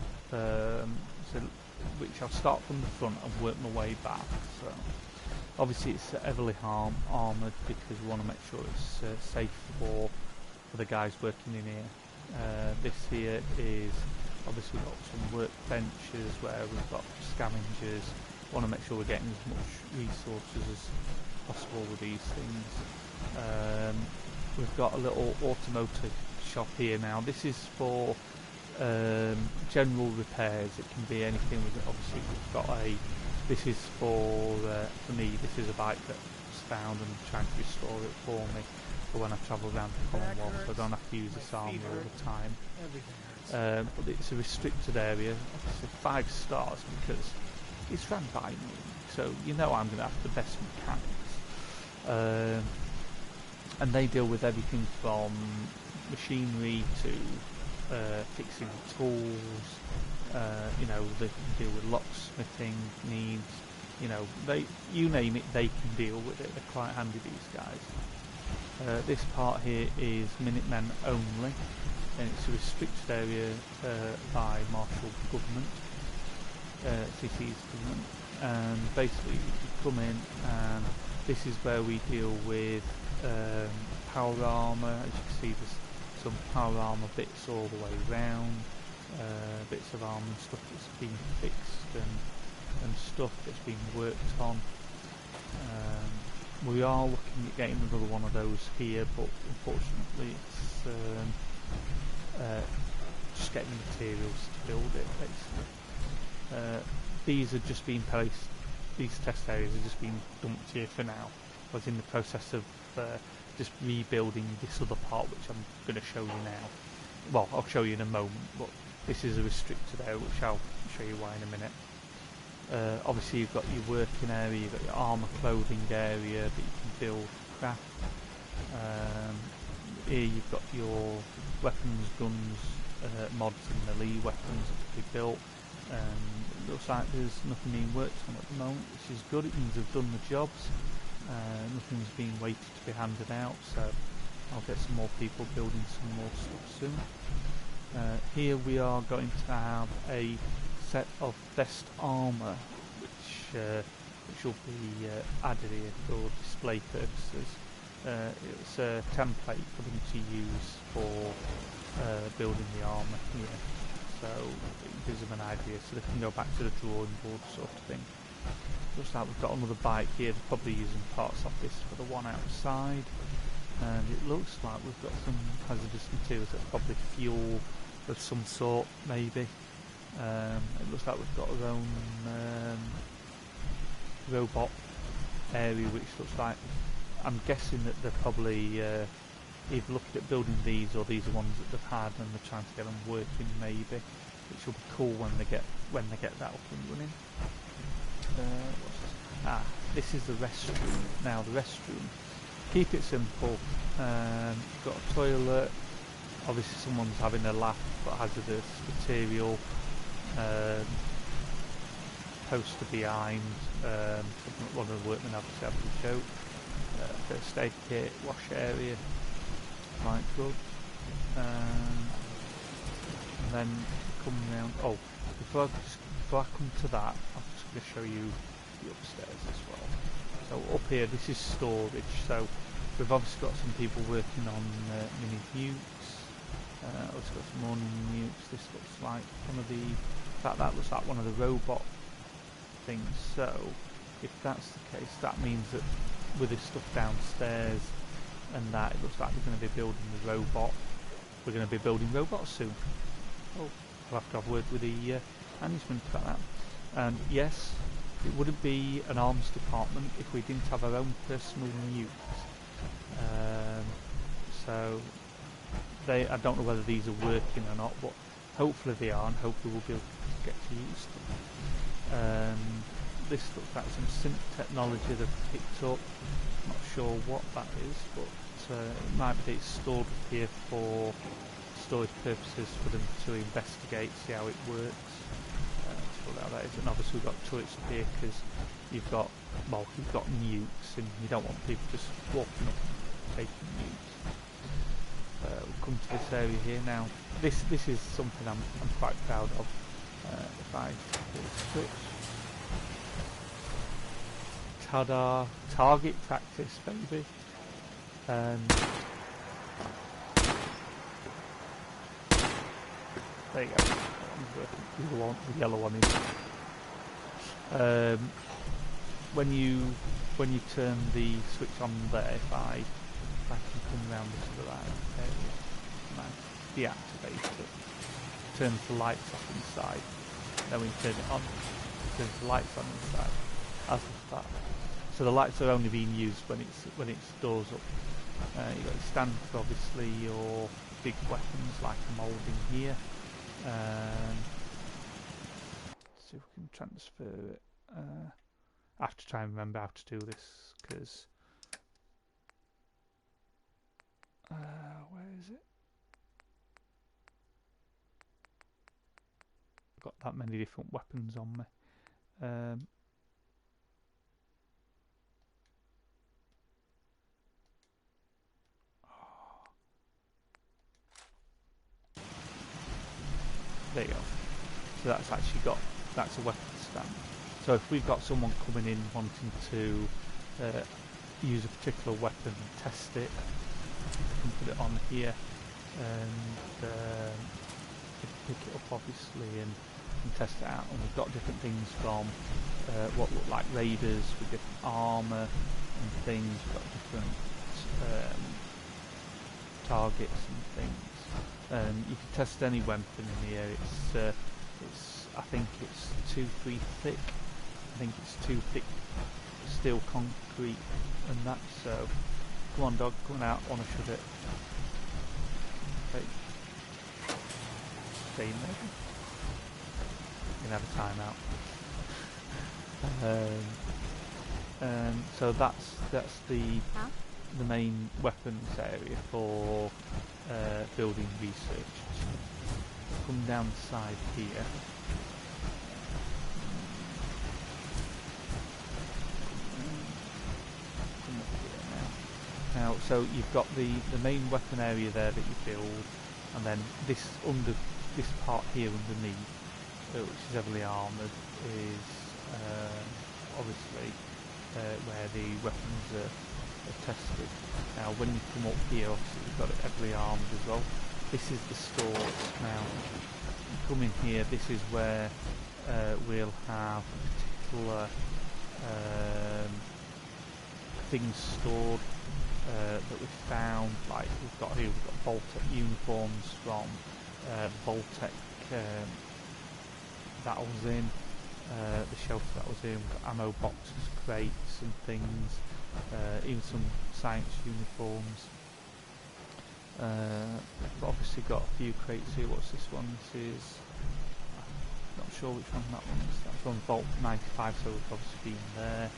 which I'll start from the front and work my way back. So, obviously, it's heavily armoured because we want to make sure it's safe for the guys working in here. This here is obviously we've got some workbenches where we've got scavengers. Want to make sure we're getting as much resources as possible with these things. We've got a little automotive shop here now. This is for general repairs. It can be anything. Obviously we've got this is for me, this is a bike that was found and I'm trying to restore it for me for when I travel around the Commonwealth, so I don't have to use this armour all the time. But it's a restricted area, obviously 5 stars because it's run by me, so you know I'm going to have the best mechanics. And they deal with everything from machinery to fixing tools. You know, they can deal with locksmithing needs. You know, you name it, they can deal with it. They're quite handy, these guys. This part here is Minutemen only, and it's a restricted area by martial government, CC's government. And basically, you come in, and this is where we deal with power armour. As you can see, there's some power armour bits all the way around, bits of armour and stuff that's been fixed and stuff that's been worked on. We are looking at getting another one of those here, but unfortunately it's just getting the materials to build it, basically. These are just being placed, these test areas are just being dumped here for now. I was in the process of just rebuilding this other part, which I'm going to show you now. Well, I'll show you in a moment, but this is a restricted area, which I'll show you why in a minute. Obviously you've got your working area, you've got your armour clothing area that you can build craft. Here you've got your weapons, guns, mods and melee weapons that can be built. It looks like there's nothing being worked on at the moment, which is good. It means they've done the jobs. Nothing's being waited to be handed out, so I'll get some more people building some more stuff soon. Here we are going to have a set of best armour, which will be added here for display purposes. It's a template for them to use for building the armour here, so it gives them an idea, so they can go back to the drawing board sort of thing. Looks like we've got another bike here. They're probably using parts of this for the one outside, and it looks like we've got some hazardous materials that are probably fuel of some sort, maybe. It looks like we've got our own robot area, which looks like, I'm guessing that they're probably either looking at building these, or these are ones that they've had and they're trying to get them working, maybe, which will be cool when they get that up and running. This is the restroom. Now the restroom, keep it simple. Got a toilet. Obviously someone's having a laugh, got hazardous material. Poster behind. One of the workmen obviously having a joke. First aid kit, wash area. Right, good. And then come round. Oh, before I come to that, I'm just going to show you the upstairs as well. So up here, this is storage. So we've obviously got some people working on mini nukes. We've got some more mini nukes. This looks like one of the. In fact, that looks like one of the robot things. So if that's the case, that means that with this stuff downstairs and that, it looks like we're going to be building the robot. We're going to be building robots soon. Oh, I'll have to have a word with the management about that. And yes, it wouldn't be an arms department if we didn't have our own personal nukes. So I don't know whether these are working or not, but hopefully they are, and hopefully we'll be able to get to use them. This looks like some synth technology they've picked up. Not sure what that is, but it might be stored up here for storage purposes for them to investigate, see how it works. How that is. And obviously we've got turrets up here because you've got nukes, and you don't want people just walking up and taking nukes. We'll come to this area here now. This is something I'm quite proud of. If I switch, ta-da! Target practice, baby. There you go. The yellow one is. When you turn the switch on there, if I can come around to the right area, and I deactivate it, turns the lights off inside. Then when you turn it on, it turns the lights on inside. As of that. So the lights are only being used when it's doors up. You've got your stand for obviously your big weapons like a moulding here. See if we can transfer it. I have to try and remember how to do this, because where is it? I've got that many different weapons on me. There you go. So that's actually got, that's a weapon stand. So if we've got someone coming in wanting to use a particular weapon and test it, we can put it on here and pick it up obviously and test it out. And we've got different things from what look like raiders with different armour and things. We've got different targets and things. You can test any weapon in here. It's I think it's 2-3 thick. I think it's 2 thick steel concrete and that. So come on, dog, come on out. Want to shove it? Okay. Stay in there. You can have a timeout. So that's the main weapons area for building research. Come down the side here. Come up here now. So you've got the main weapon area there that you build, and then this part here underneath, which is heavily armoured, is obviously where the weapons are tested. Now when you come up here, obviously you've got it heavily armoured as well. This is the stores. Now you come in here, this is where we'll have particular things stored that we've found. Like we've got Voltec uniforms from Voltec that was in the shelter that was in. We've got ammo boxes, crates and things, even some science uniforms. But obviously got a few crates here. What's this one? This is, I'm not sure which one that one is. That's one Vault 95, so we've obviously been there.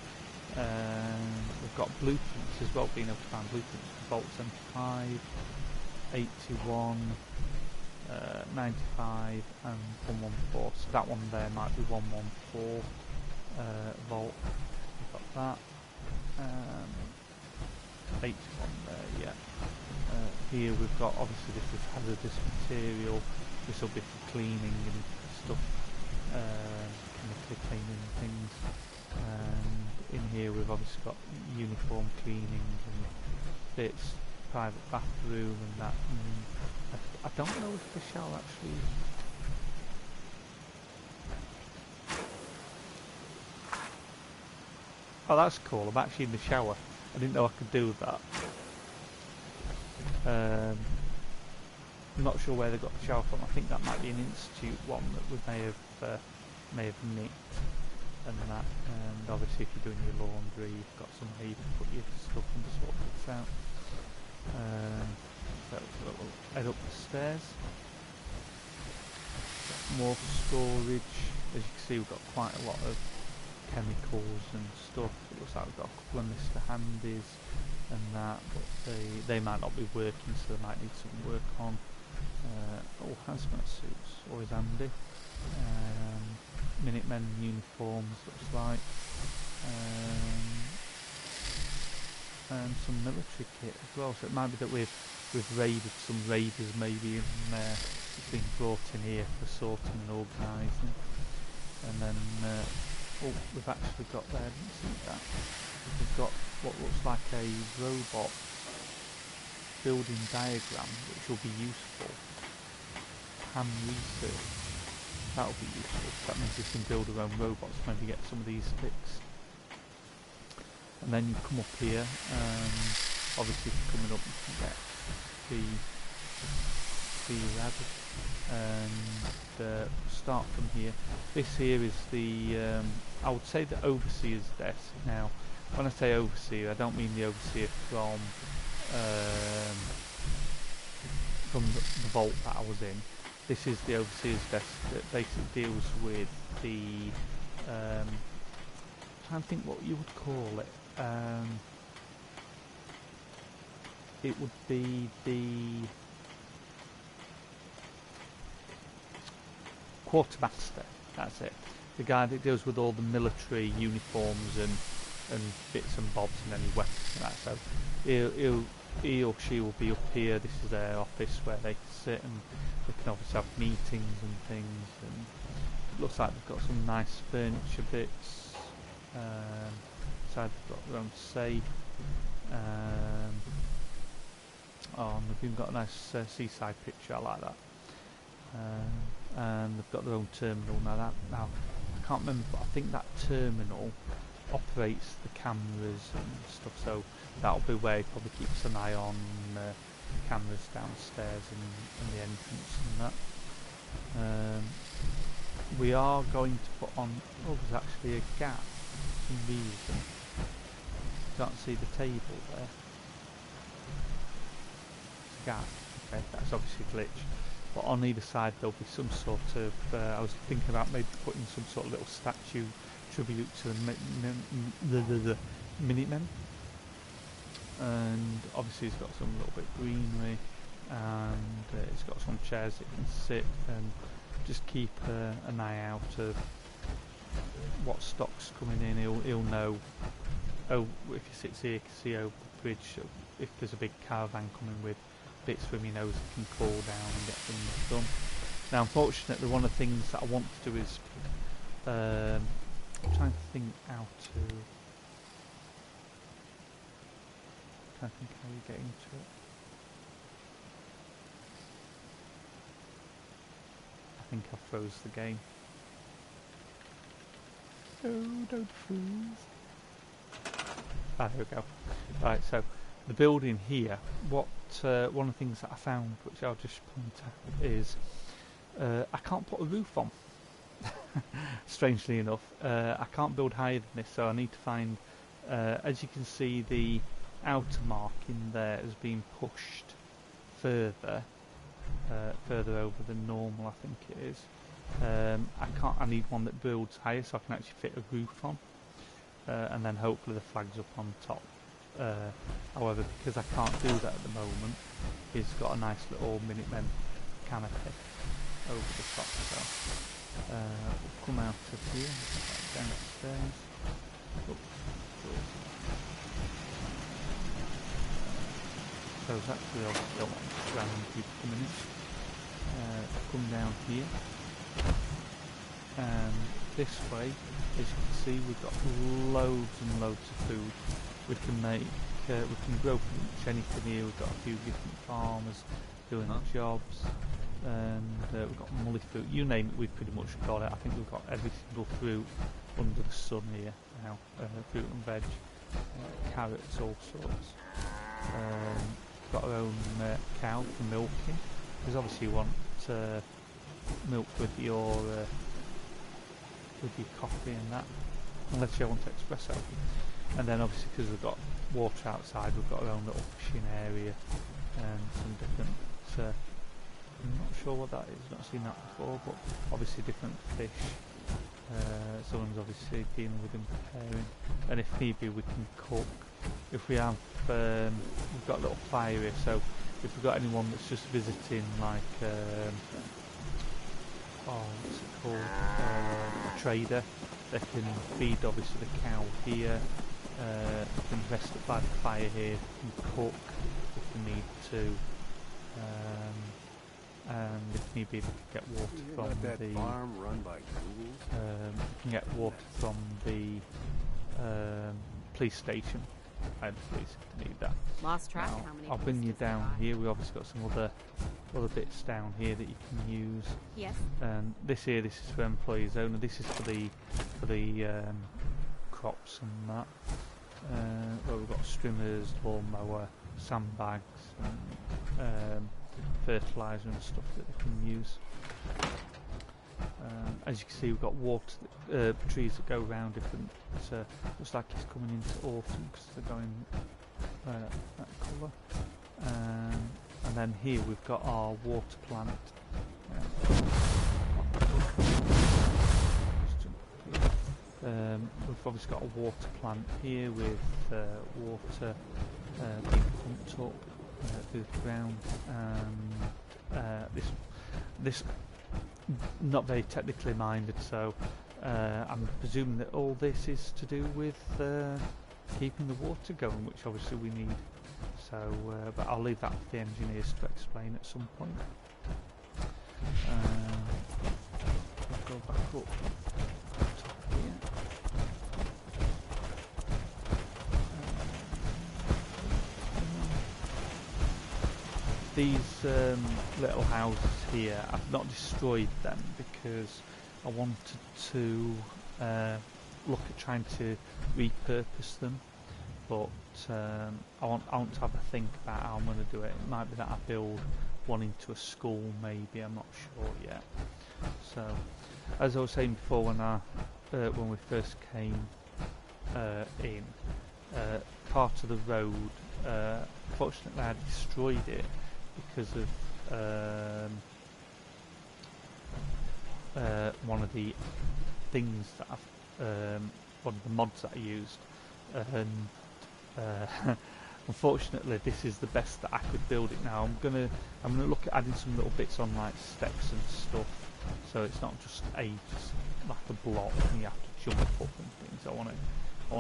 We've got blueprints as well, being able to find blueprints for Vault 75, 81, 95 and 114. So that one there might be 114 Vault. We've got that. 81 there, yeah. Here we've got, obviously this is hazardous material. This will be for cleaning and stuff, chemically cleaning and things. And in here we've obviously got uniform cleaning and bits, private bathroom and that. And I don't know if the shall actually... Oh, that's cool. I'm actually in the shower. I didn't know I could do that. I'm not sure where they got the shower from. I think that might be an institute one that we may have nicked and that. And obviously, if you're doing your laundry, you've got somewhere you can put your stuff and sort bits out. So we'll head up the stairs. Got more storage. As you can see, we've got quite a lot of chemicals and stuff. It looks like we've got a couple of Mr. Handies and that, but they might not be working, so they might need some work on. Oh, hazmat suits, always handy. Minutemen uniforms, looks like. And some military kit as well, so it might be that we've raided some raiders maybe in there. It's been brought in here for sorting and organising. And then oh, we've actually got there, didn't see that. We've got what looks like a robot building diagram, which will be useful. Ham research. That'll be useful. That means we can build our own robots, maybe get some of these fixed. And then you come up here, and obviously if you're coming up you can get the rabbit. And start from here. This here is the I would say the overseer's desk. Now when I say overseer, I don't mean the overseer from the vault that I was in. This is the overseer's desk that basically deals with the trying to think what you would call it. It would be the quartermaster. That's it. The guy that deals with all the military uniforms and bits and bobs and any weapons and that. So he or she will be up here. This is their office where they can sit, and they can obviously have meetings and things. And it looks like they've got some nice furniture bits. Inside they've got their own safe. Oh, and they've even got a nice seaside picture. I like that. And they've got their own terminal now. Now I can't remember, but I think that terminal operates the cameras and stuff. So that'll be where he probably keeps an eye on the cameras downstairs and the entrance and that. We are going to put on. Oh, there's actually a gap for some reason. Can't see the table there. Gap. Okay, that's obviously a glitch. But on either side there'll be some sort of. I was thinking about maybe putting some sort of little statue tribute to the Minutemen. And obviously it's got some little bit of greenery, and it's got some chairs that you can sit and just keep an eye out of what stock's coming in. He'll know. Oh, if he sits here, he can see over the bridge. If there's a big caravan coming with bits from, he knows he can call down and get things done. Now, unfortunately, one of the things that I want to do is I'm trying to think how you get into it. I think I froze the game. Oh, don't freeze. Ah, there we go. Right, so the building here, one of the things that I found, which I'll just point out, is I can't put a roof on. Strangely enough, I can't build higher than this, so I need to find, as you can see, the outer marking there has been pushed further over than normal, I think it is. I need one that builds higher so I can actually fit a roof on, and then hopefully the flag's up on top. However, because I can't do that at the moment, he's got a nice little Minutemen canopy over the top. So we'll come out of here, downstairs. So there's actually obviously a lot of random people coming in. Come down here, and this way, as you can see, we've got loads and loads of food. We can make, we can grow pretty much anything here. We've got a few different farmers doing jobs, and we've got mully fruit. You name it, we've pretty much got it. I think we've got every single fruit under the sun here now. Fruit and veg, carrots, all sorts. Got our own cow for milking, because obviously you want milk with your coffee and that, unless you want espresso. And then obviously, because we've got water outside, we've got our own little fishing area and some different, I'm not sure what that is, not seen that before, but obviously different fish. Someone's obviously dealing with them, preparing, and if need be we can cook. If we have, we've got a little fire here, so if we've got anyone that's just visiting, like, what's it called, a trader, they can feed obviously the cow here, they can rest up by the fire here, they can cook if they need to, and if need be they can get water from the farm run by ghouls? they can get water from the police station. I basically need that. Lost track. Now, How many I'll bring you posters down there are. here. We've obviously got some other bits down here that you can use. Yes. And this is for employees only. This is for the crops and that. Where we've got strimmers, lawnmower, sandbags, and fertiliser and stuff that they can use. As you can see, we've got water trees that go around different. Looks like it's coming into autumn because they're going that colour. And then here we've got our water plant. We've obviously got a water plant here with water being pumped up through the ground, and this not very technically minded, so I'm presuming that all this is to do with keeping the water going, which obviously we need. So, but I'll leave that for the engineers to explain at some point. We'll go back up top here. These little houses here, I've not destroyed them because I wanted to look at trying to repurpose them, but I want to have a think about how I'm going to do it. It might be that I build one into a school, maybe, I'm not sure yet. So, as I was saying before, when we first came in, part of the road, fortunately I destroyed it because of one of the things that one of the mods that I used, and unfortunately this is the best that I could build it now. I'm gonna look at adding some little bits on, like steps and stuff, so it's not just like a block and you have to jump up and things. I want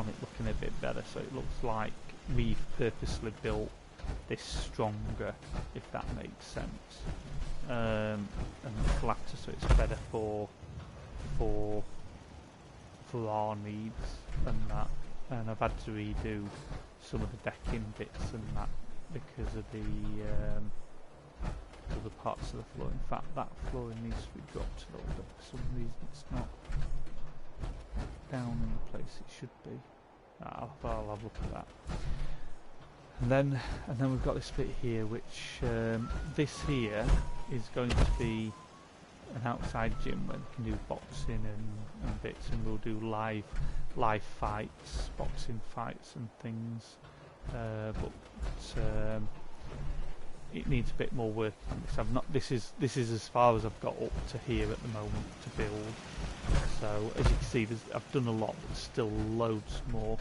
it looking a bit better, so it looks like we've purposely built this stronger, if that makes sense, and flatter, so it's better for our needs and that. And I've had to redo some of the decking bits and that because of the other parts of the floor. In fact, that flooring needs to be dropped a little bit. For some reason it's not down in the place it should be. I'll have a look at that. And then we've got this bit here, which this here is going to be an outside gym where you can do boxing and bits, and we'll do live fights, boxing fights and things. But it needs a bit more work on this. This is as far as I've got up to here at the moment to build. So as you can see, I've done a lot, but still loads more.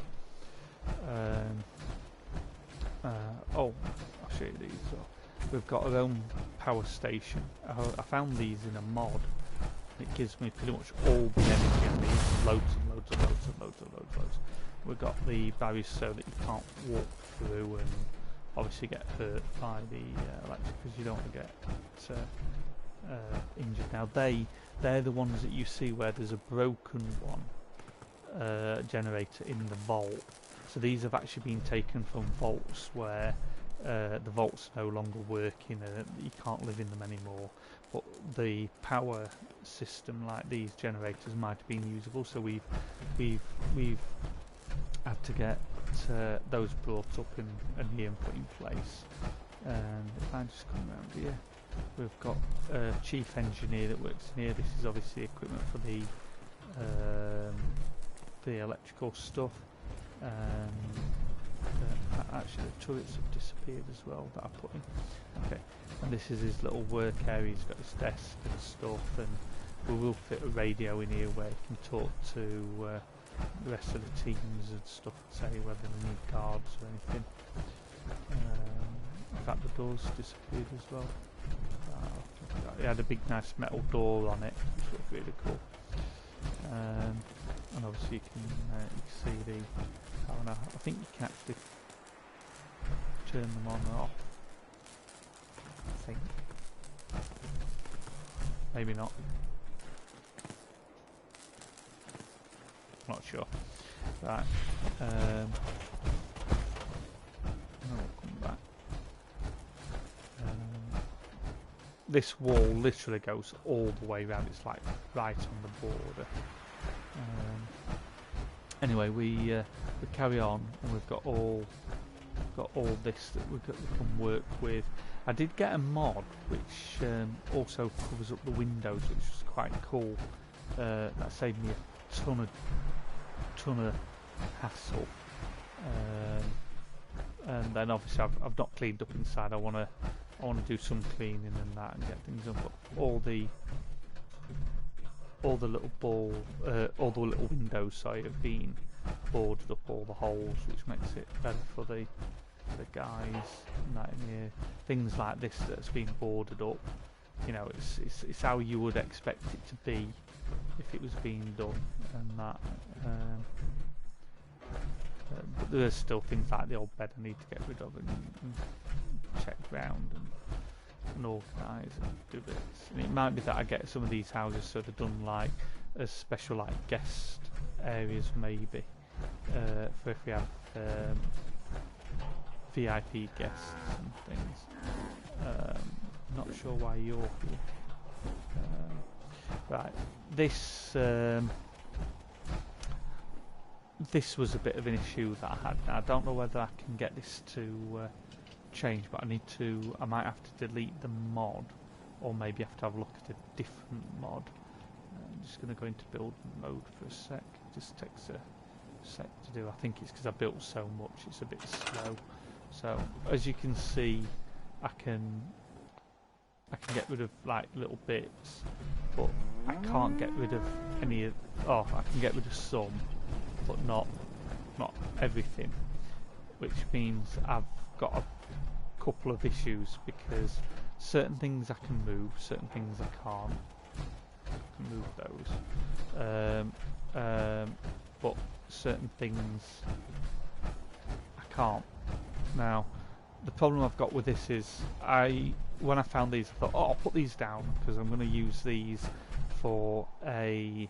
I'll show you these. So we've got our own power station. I found these in a mod. It gives me pretty much all the energy I need. Loads and loads and loads and loads and loads and loads. We've got the barriers so that you can't walk through and obviously get hurt by the electric, because you don't want to get injured. Now they're the ones that you see where there's a broken one generator in the vault. So these have actually been taken from vaults where the vault's no longer working and you can't live in them anymore. But the power system, like these generators, might have been usable. So we've had to get those brought up and here and put in place. And if I just come around here, we've got a chief engineer that works in here. This is obviously equipment for the electrical stuff. Actually the turrets have disappeared as well that I put in. Okay, and this is his little work area. He's got his desk and stuff, and we will fit a radio in here where he can talk to the rest of the teams and stuff, say whether they need guards or anything. In fact, the doors disappeared as well. It had a big nice metal door on it, which looked really cool. And obviously you can see the power. I think you can actually turn them on and off. I think. Maybe not. Not sure. Right. I'll come back. This wall literally goes all the way around. It's like right on the border. Anyway, we carry on, and we've got all this that we can work with. I did get a mod which also covers up the windows, which was quite cool. That saved me a ton of hassle. And then obviously I've not cleaned up inside. I want to do some cleaning and that and get things done. But all the all the little windows, sorry, have been boarded up, all the holes, which makes it better for the guys and that in here. Things like this that's been boarded up, you know, it's how you would expect it to be if it was being done, and that. But there's still things like the old bed I need to get rid of and check round and organise and do bits. And it might be that I get some of these houses sort of done like as special like guest areas maybe, for if we have VIP guests and things. Not sure why you're here. Right, this was a bit of an issue that I had. Now, I don't know whether I can get this to change, but I might have to delete the mod, or maybe have to have a look at a different mod. I'm just going to go into build mode for a sec. It just takes a sec to do. I think it's because I built so much, it's a bit slow. So as you can see, I can get rid of like little bits, but I can't get rid of any of. Oh, I can get rid of some, but not everything, which means I've got a couple of issues, because certain things I can move, certain things I can't. I can move those, but certain things I can't. Now, the problem I've got with this is, when I found these, I thought, oh, I'll put these down because I'm going to use these for a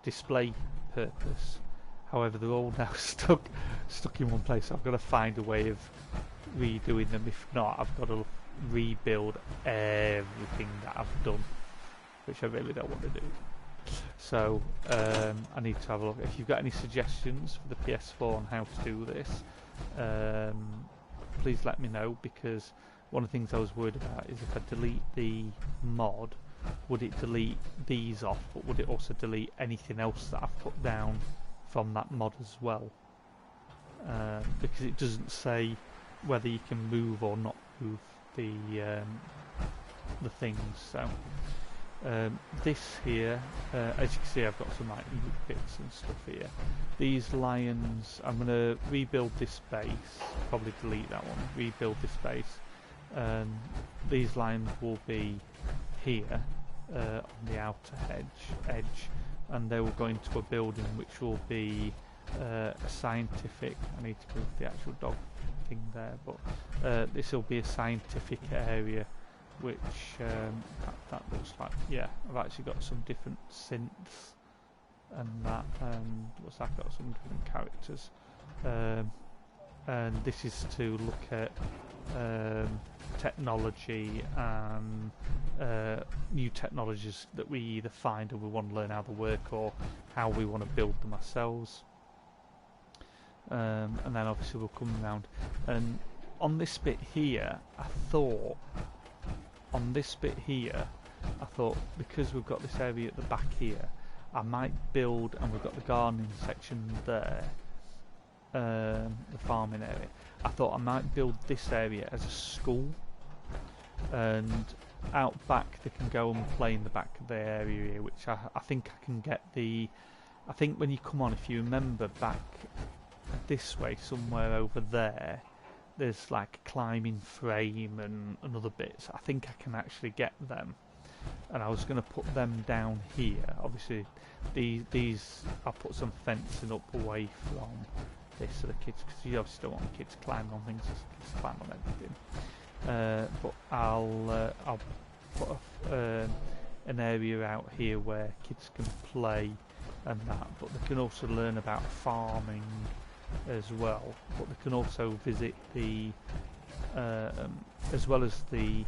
display purpose. However, they're all now stuck in one place. So I've got to find a way of redoing them. If not, I've got to rebuild everything that I've done, which I really don't want to do. So I need to have a look. If you've got any suggestions for the PS4 on how to do this, please let me know, because one of the things I was worried about is if I delete the mod, would it delete these off, but would it also delete anything else that I've put down from that mod as well? Because it doesn't say whether you can move or not move the things. So this here, as you can see, I've got some like bits and stuff here. These lions, I'm going to rebuild this base, probably delete that one, rebuild this base. These lines will be here on the outer edge, and they will go into a building which will be a scientific. I need to move the actual dog thing there, but this will be a scientific area, which that looks like. Yeah, I've actually got some different synths and that. What's that? Got some different characters, and this is to look at technology and new technologies that we either find and we want to learn how they work, or how we want to build them ourselves. And then obviously we'll come around, and on this bit here, I thought because we've got this area at the back here, I might build, and we've got the gardening section there, the farming area, I thought I might build this area as a school, and out back they can go and play in the back of the area here, which I think I can get the. I think when you come on, if you remember back this way, somewhere over there, there's like a climbing frame and other bits. I think I can actually get them, and I was going to put them down here. Obviously these I'll put some fencing up away from this so the kids, because you obviously don't want kids climbing on things, kids climb on everything. But I'll put an area out here where kids can play and that, but they can also learn about farming as well. But they can also visit the as well as the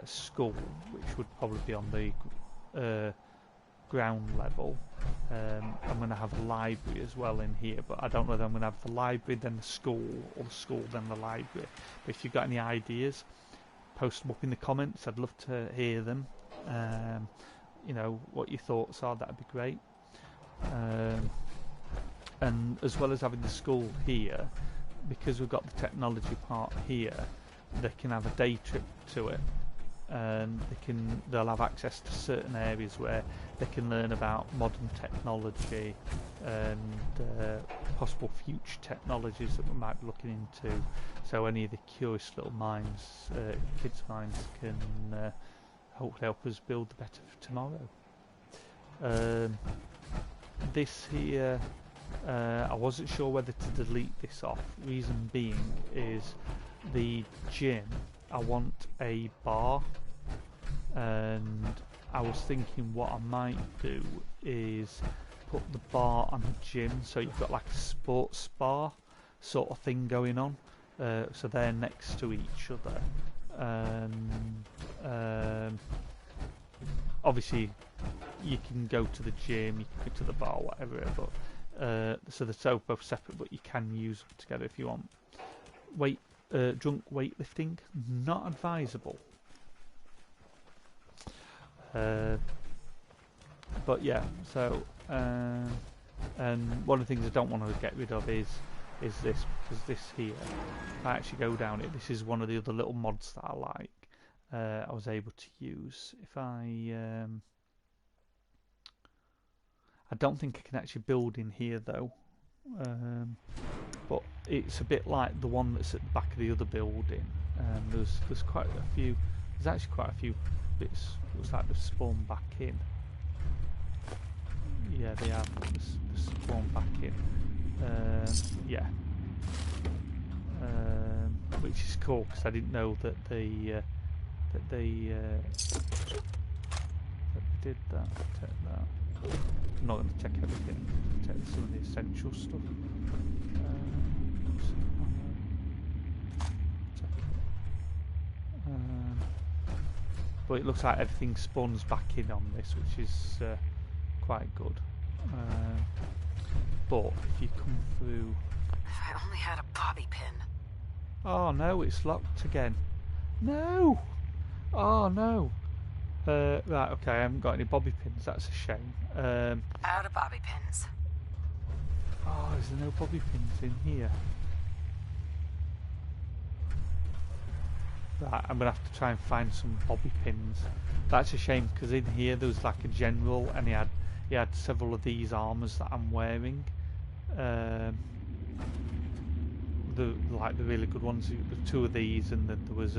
school, which would probably be on the ground level. I'm going to have a library as well in here, but I don't know whether I'm going to have the library then the school, or the school then the library. But if you've got any ideas, post them up in the comments. I'd love to hear them. You know, what your thoughts are, that'd be great. And as well as having the school here, because we've got the technology part here, they can have a day trip to it, and they'll have access to certain areas where they can learn about modern technology and possible future technologies that we might be looking into. So any of the curious little minds, kids' minds, can hopefully help us build the better for tomorrow. This here, I wasn't sure whether to delete this off. Reason being is the gym, I want a bar, and I was thinking what I might do is put the bar on the gym, so you've got like a sports bar sort of thing going on, so they're next to each other, and obviously you can go to the gym, you can go to the bar, whatever, but so they're both separate, but you can use them together if you want. Drunk weightlifting, not advisable. But yeah, so and one of the things I don't want to get rid of is this, because this here, if I actually go down it, this is one of the other little mods that I like. I was able to use. If I don't think I can actually build in here though, but it's a bit like the one that's at the back of the other building. There's quite a few. There's actually quite a few bits. Looks like they've spawned back in. Yeah, they have. They've spawned back in. Yeah. Which is cool, because I didn't know that they did that. Take that. I'm not going to check everything. Take some of the essential stuff. But it looks like everything spawns back in on this, which is quite good. But if you come through... If I only had a bobby pin. Oh no, it's locked again. No! Oh no! Right, okay, I haven't got any bobby pins, that's a shame. Out of bobby pins. Oh, is there no bobby pins in here? Right, I'm gonna have to try and find some bobby pins. That's a shame, because in here there was like a general, and he had several of these armors that I'm wearing. The really good ones. There were two of these, and then there was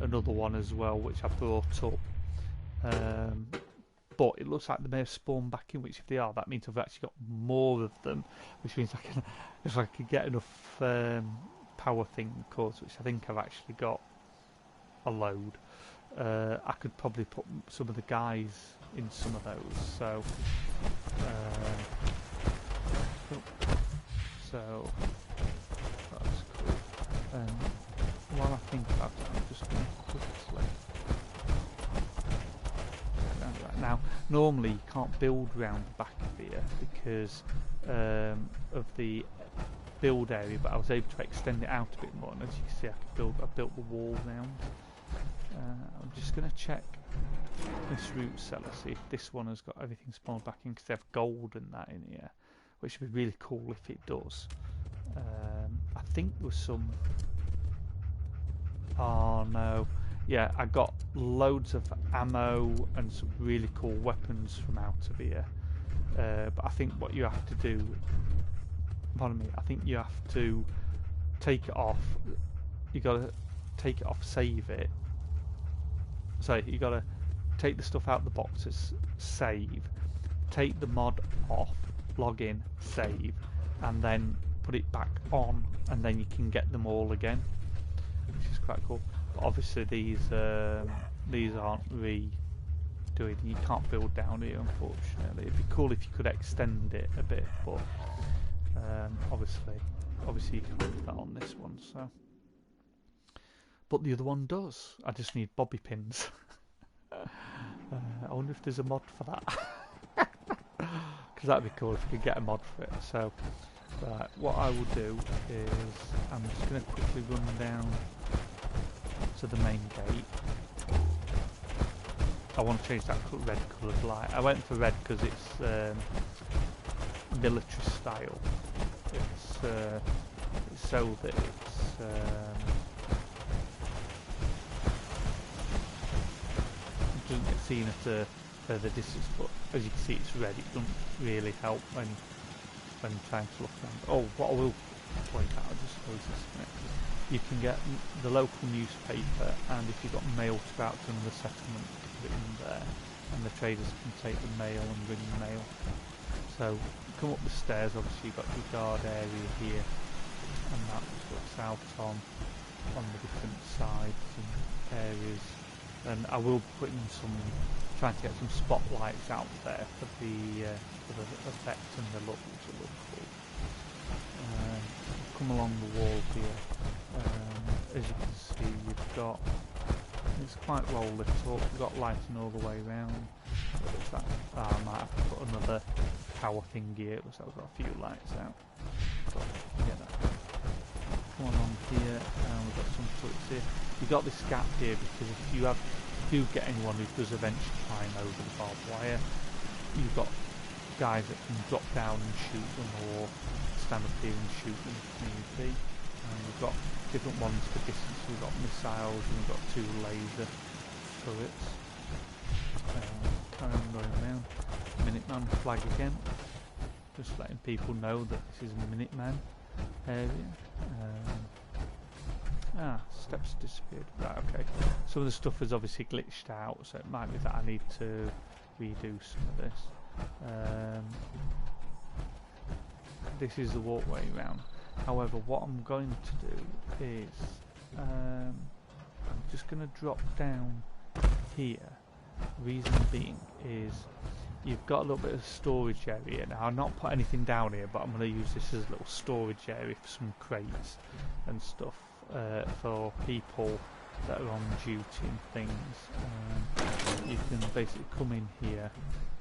another one as well, which I brought up. But it looks like they may have spawned back in, which if they are, that means I've actually got more of them, which means I can, if I could get enough power thing cores, which I think I've actually got a load, I could probably put some of the guys in some of those. So that's cool. While I think about it, I'm just going to quickly. Right now, normally you can't build round the back of here because of the build area, but I was able to extend it out a bit more, and as you can see, I built the wall round. I'm just going to check this root cellar, see if this one has got everything spawned back in, because they have gold and that in here, which would be really cool if it does. I think there was some... Oh no. Yeah, I got loads of ammo and some really cool weapons from out of here. But I think what you have to do... Pardon me, I think you have to take it off. You gotta take it off, save it. So you gotta take the stuff out of the boxes, save, take the mod off, log in, save, and then put it back on, and then you can get them all again, which is quite cool. But obviously these aren't redoing. You can't build down here, unfortunately. It'd be cool if you could extend it a bit, but obviously you can't do that on this one. So. But the other one does. I just need bobby pins. I wonder if there's a mod for that. Because that'd be cool if you could get a mod for it. So, right, what I will do is I'm just going to quickly run down to the main gate. I want to change that red coloured light. I went for red because it's military style. It's so that it's doesn't get seen at a further distance, but as you can see it's red. It doesn't really help when trying to look around. Oh, what I will point out, I'll just close this a minute. You can get the local newspaper, and if you've got mail to go out to another settlement, put it in there, and the traders can take the mail and bring the mail. So you come up the stairs, obviously you've got your guard area here, and that looks out on the different sides and areas. And I will put in trying to get some spotlights out there for the effect and the look, which will look cool. Come along the wall here. As you can see, it's quite well lit up. We've got lighting all the way around. I might have to put another power thing here. Looks like we've got a few lights out. But, yeah, come along here, and we've got some turrets here. You've got this gap here because if you do get anyone who does eventually climb over the barbed wire, you've got guys that can drop down and shoot them, or stand up here and shoot them if need be. And we've got different ones for distance. We've got missiles and we've got 2 laser turrets. Carry on going around. Minuteman flag again. Just letting people know that this is a Minuteman area. Steps disappeared. Right, okay. Some of the stuff is obviously glitched out, so it might be that I need to redo some of this. This is the walkway round. However, what I'm going to do is I'm just going to drop down here. Reason being is you've got a little bit of storage area. Now I've not put anything down here, but I'm going to use this as a little storage area for some crates and stuff for people that are on duty and things. You can basically come in here,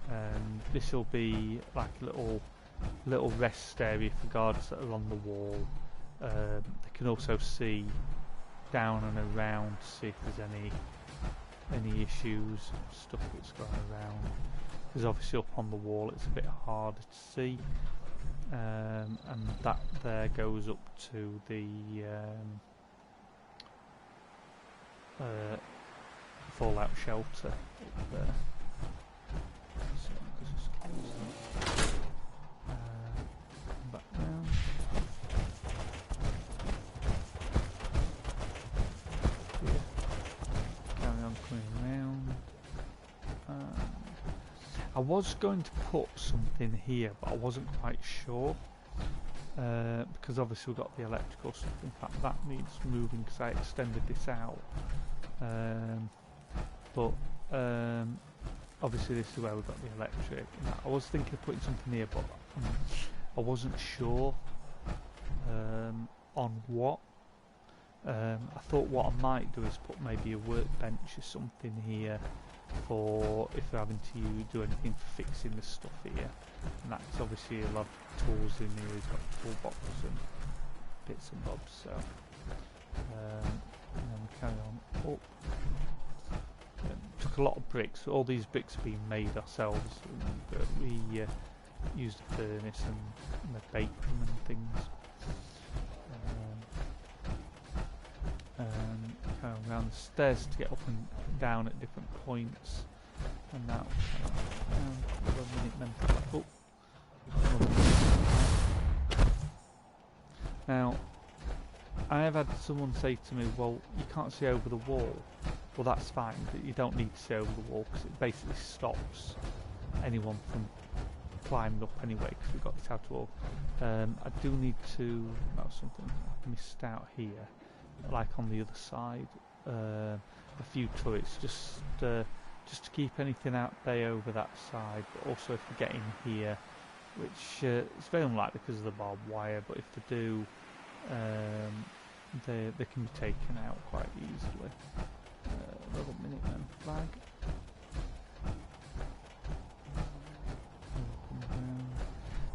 and this will be like a little rest area for guards that are on the wall. They can also see down and around to see if there's any issues, stuff that's going around. Because obviously up on the wall it's a bit harder to see, and that there goes up to the fallout shelter up there. So just close that. Back down. Here. Carry on coming around. I was going to put something here, but I wasn't quite sure. Because obviously we've got the electrical stuff. In fact, that needs moving because I extended this out. Obviously this is where we've got the electric. Now, I was thinking of putting something here, but I wasn't sure on what. I thought what I might do is put maybe a workbench or something here for if we're having to do anything for fixing the stuff here. And that's obviously a lot of tools in here. We've got toolbox and bits and bobs. So and then we carry on up. Took a lot of bricks. All these bricks have been made ourselves. We used the furnace and baked them and things. Carry on around the stairs to get up and down at different points. And now, now, I have had someone say to me, well, you can't see over the wall. Well, that's fine, but you don't need to see over the wall because it basically stops anyone from climbing up anyway because we've got this outer wall. I do need to, something I missed out here, like on the other side, a few turrets just to keep anything out there over that side, but also if they get in here, which it's very unlikely because of the barbed wire, but if they do, they can be taken out quite easily. Little Minuteman flag.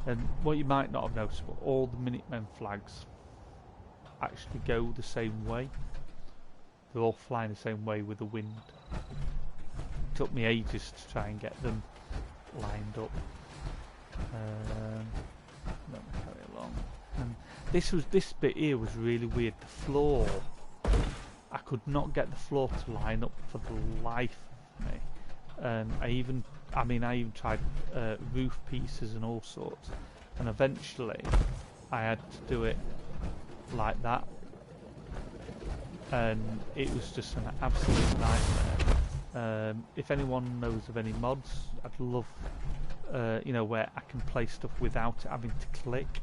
And what you might not have noticed, but all the Minutemen flags actually go the same way. They're all flying the same way with the wind. It took me ages to try and get them lined up. Let me carry along. And this bit here was really weird. The floor, I could not get the floor to line up for the life of me. and I even tried roof pieces and all sorts, and eventually I had to do it like that, and it was just an absolute nightmare. If anyone knows of any mods, I'd love where I can play stuff without it having to click,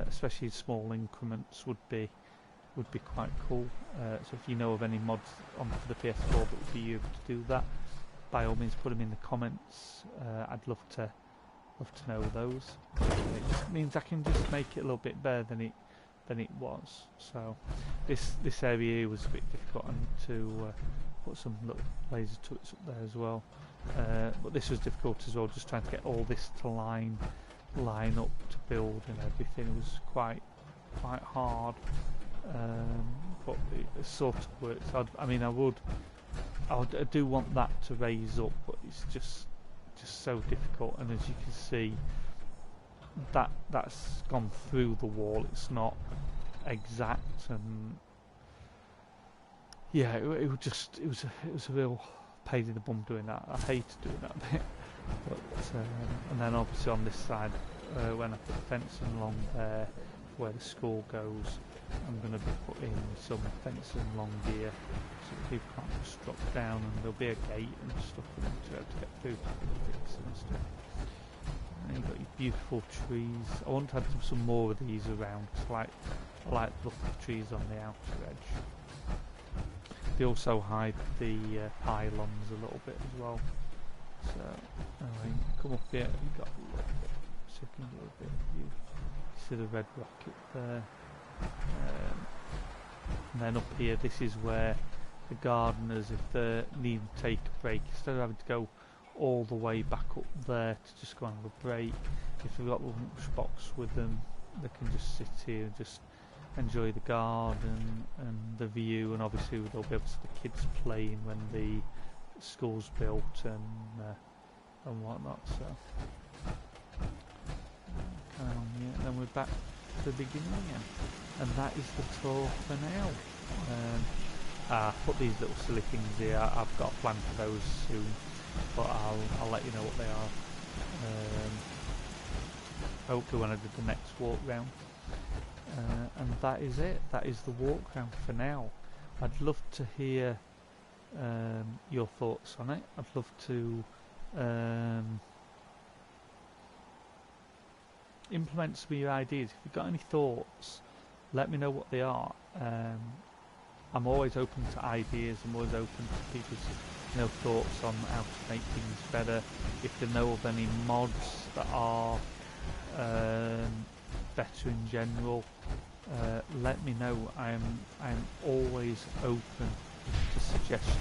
especially small increments would be quite cool. So if you know of any mods on for the PS4 that would be able to do that, by all means put them in the comments. I'd love to know those. It just means I can just make it a little bit better than it was. So this area here was a bit difficult, and to put some little laser turrets up there as well. But this was difficult as well, just trying to get all this to line up to build and everything. It was quite hard, but it sort of works. I do want that to raise up, but it's just so difficult. And as you can see, that's gone through the wall. It's not exact, and yeah, it was a real pain in the bum doing that. I hated doing that bit. But and then obviously on this side, when I put fencing along there where the school goes, I'm going to be putting some fencing along here so that people can't just drop down, and there'll be a gate and stuff for them to be able to get through and stuff. And you've got your beautiful trees. I want to have some more of these around, because I like the look of the trees on the outer edge. They also hide the pylons a little bit as well. So anyway, come up here, you've got a little bit, second little bit of view. You see the red rocket there. And then up here, this is where the gardeners, if they need to take a break, instead of having to go all the way back up there to just go and have a break, if they've got a lunchbox with them, they can just sit here and just enjoy the garden and the view, and obviously they'll be able to see the kids playing when the school's built and whatnot. So kind of on here, and then we're back to the beginning again, and that is the tour for now. I put these little silly things here. I've got a plan for those soon, but I'll let you know what they are. Hopefully when I do the next walk round. And that is it. That is the walk round for now. I'd love to hear your thoughts on it. I'd love to implement some of your ideas. If you've got any thoughts, let me know what they are. I'm always open to ideas. I'm always open to people's thoughts on how to make things better. If they know of any mods that are better in general, let me know. I'm always open to suggestions.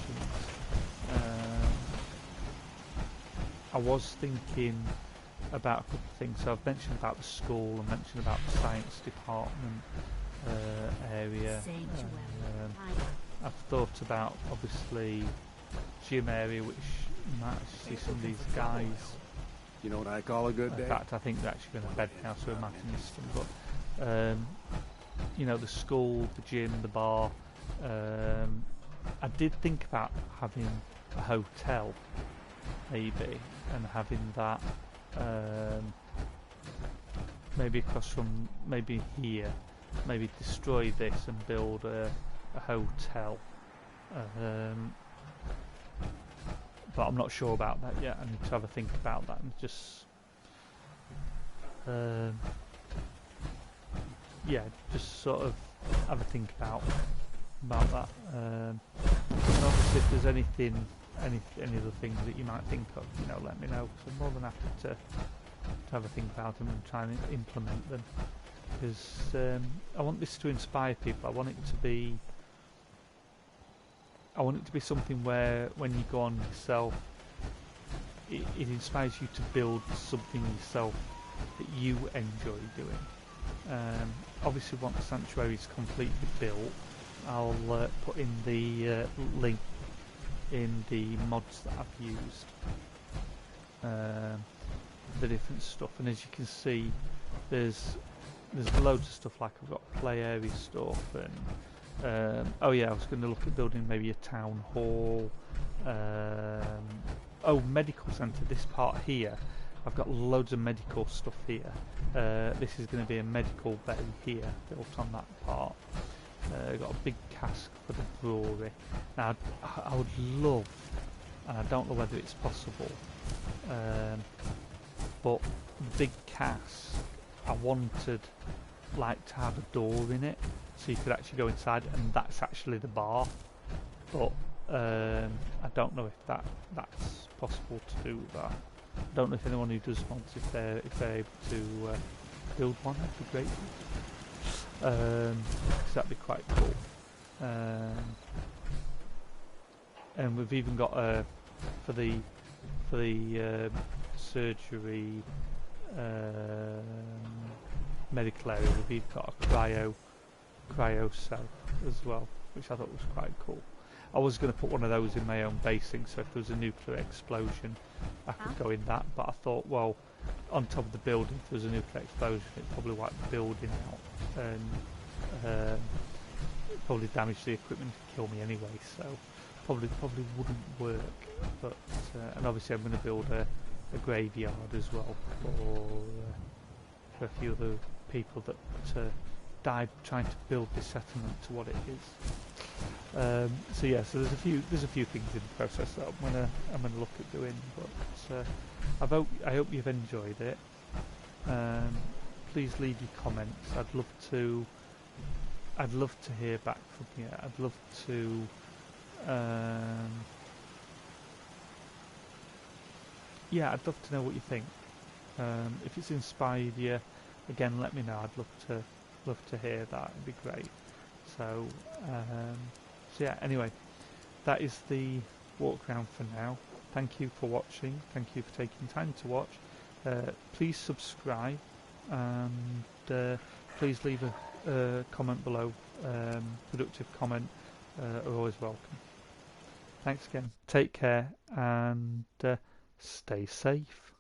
I was thinking about a couple of things. So I've mentioned about the school, I mentioned about the science department area. I've thought about obviously gym area, which you might actually see some of these guys. You know what I call a good day? In fact, I think they're actually going to bed now, so I imagine this thing. But the school, the gym, the bar. I did think about having a hotel, maybe, and having that maybe across from, maybe here, maybe destroy this and build a hotel. But I'm not sure about that yet. I need to have a think about that and just just sort of have a think about that. And obviously if there's any other things that you might think of, let me know, because I'm more than happy to have a think about them and try and implement them, because I want this to inspire people. I want it to be something where when you go on yourself, it inspires you to build something yourself that you enjoy doing. Obviously once the sanctuary is completely built, I'll put in the link in the mods that I've used, the different stuff, and as you can see there's loads of stuff, like I've got play area stuff, and I was going to look at building maybe a town hall, oh, medical centre, this part here. I've got loads of medical stuff here. This is going to be a medical bay here, built on that part. Got a big cask for the brewery. Now, I would love, and I don't know whether it's possible, but the big cask, I wanted like to have a door in it, so you could actually go inside, and that's actually the bar. But I don't know if that's possible to do that. I don't know if anyone who does want, if they're able to build one, that'd be great. Because that'd be quite cool. And we've even got for the surgery medical area, we've even got a cryo cell as well, which I thought was quite cool. I was going to put one of those in my own basing, so if there was a nuclear explosion I could go in that, but I thought, well, on top of the building, if there was a nuclear explosion, it'd probably wipe the building out, and probably damage the equipment and kill me anyway, so probably wouldn't work. But and obviously I'm going to build a graveyard as well for a few other people that died trying to build this settlement to what it is. So yeah, so there's a few things in the process that I'm gonna look at doing, but I hope you've enjoyed it. Please leave your comments. I'd love to hear back from you. I'd love to yeah, I'd love to know what you think. If it's inspired you, again, let me know. I'd love to hear that. It'd be great. So yeah, anyway, that is the walk around for now. Thank you for watching. Thank you for taking time to watch. Please subscribe, and please leave a comment below. Productive comment are always welcome. Thanks again. Take care, and stay safe.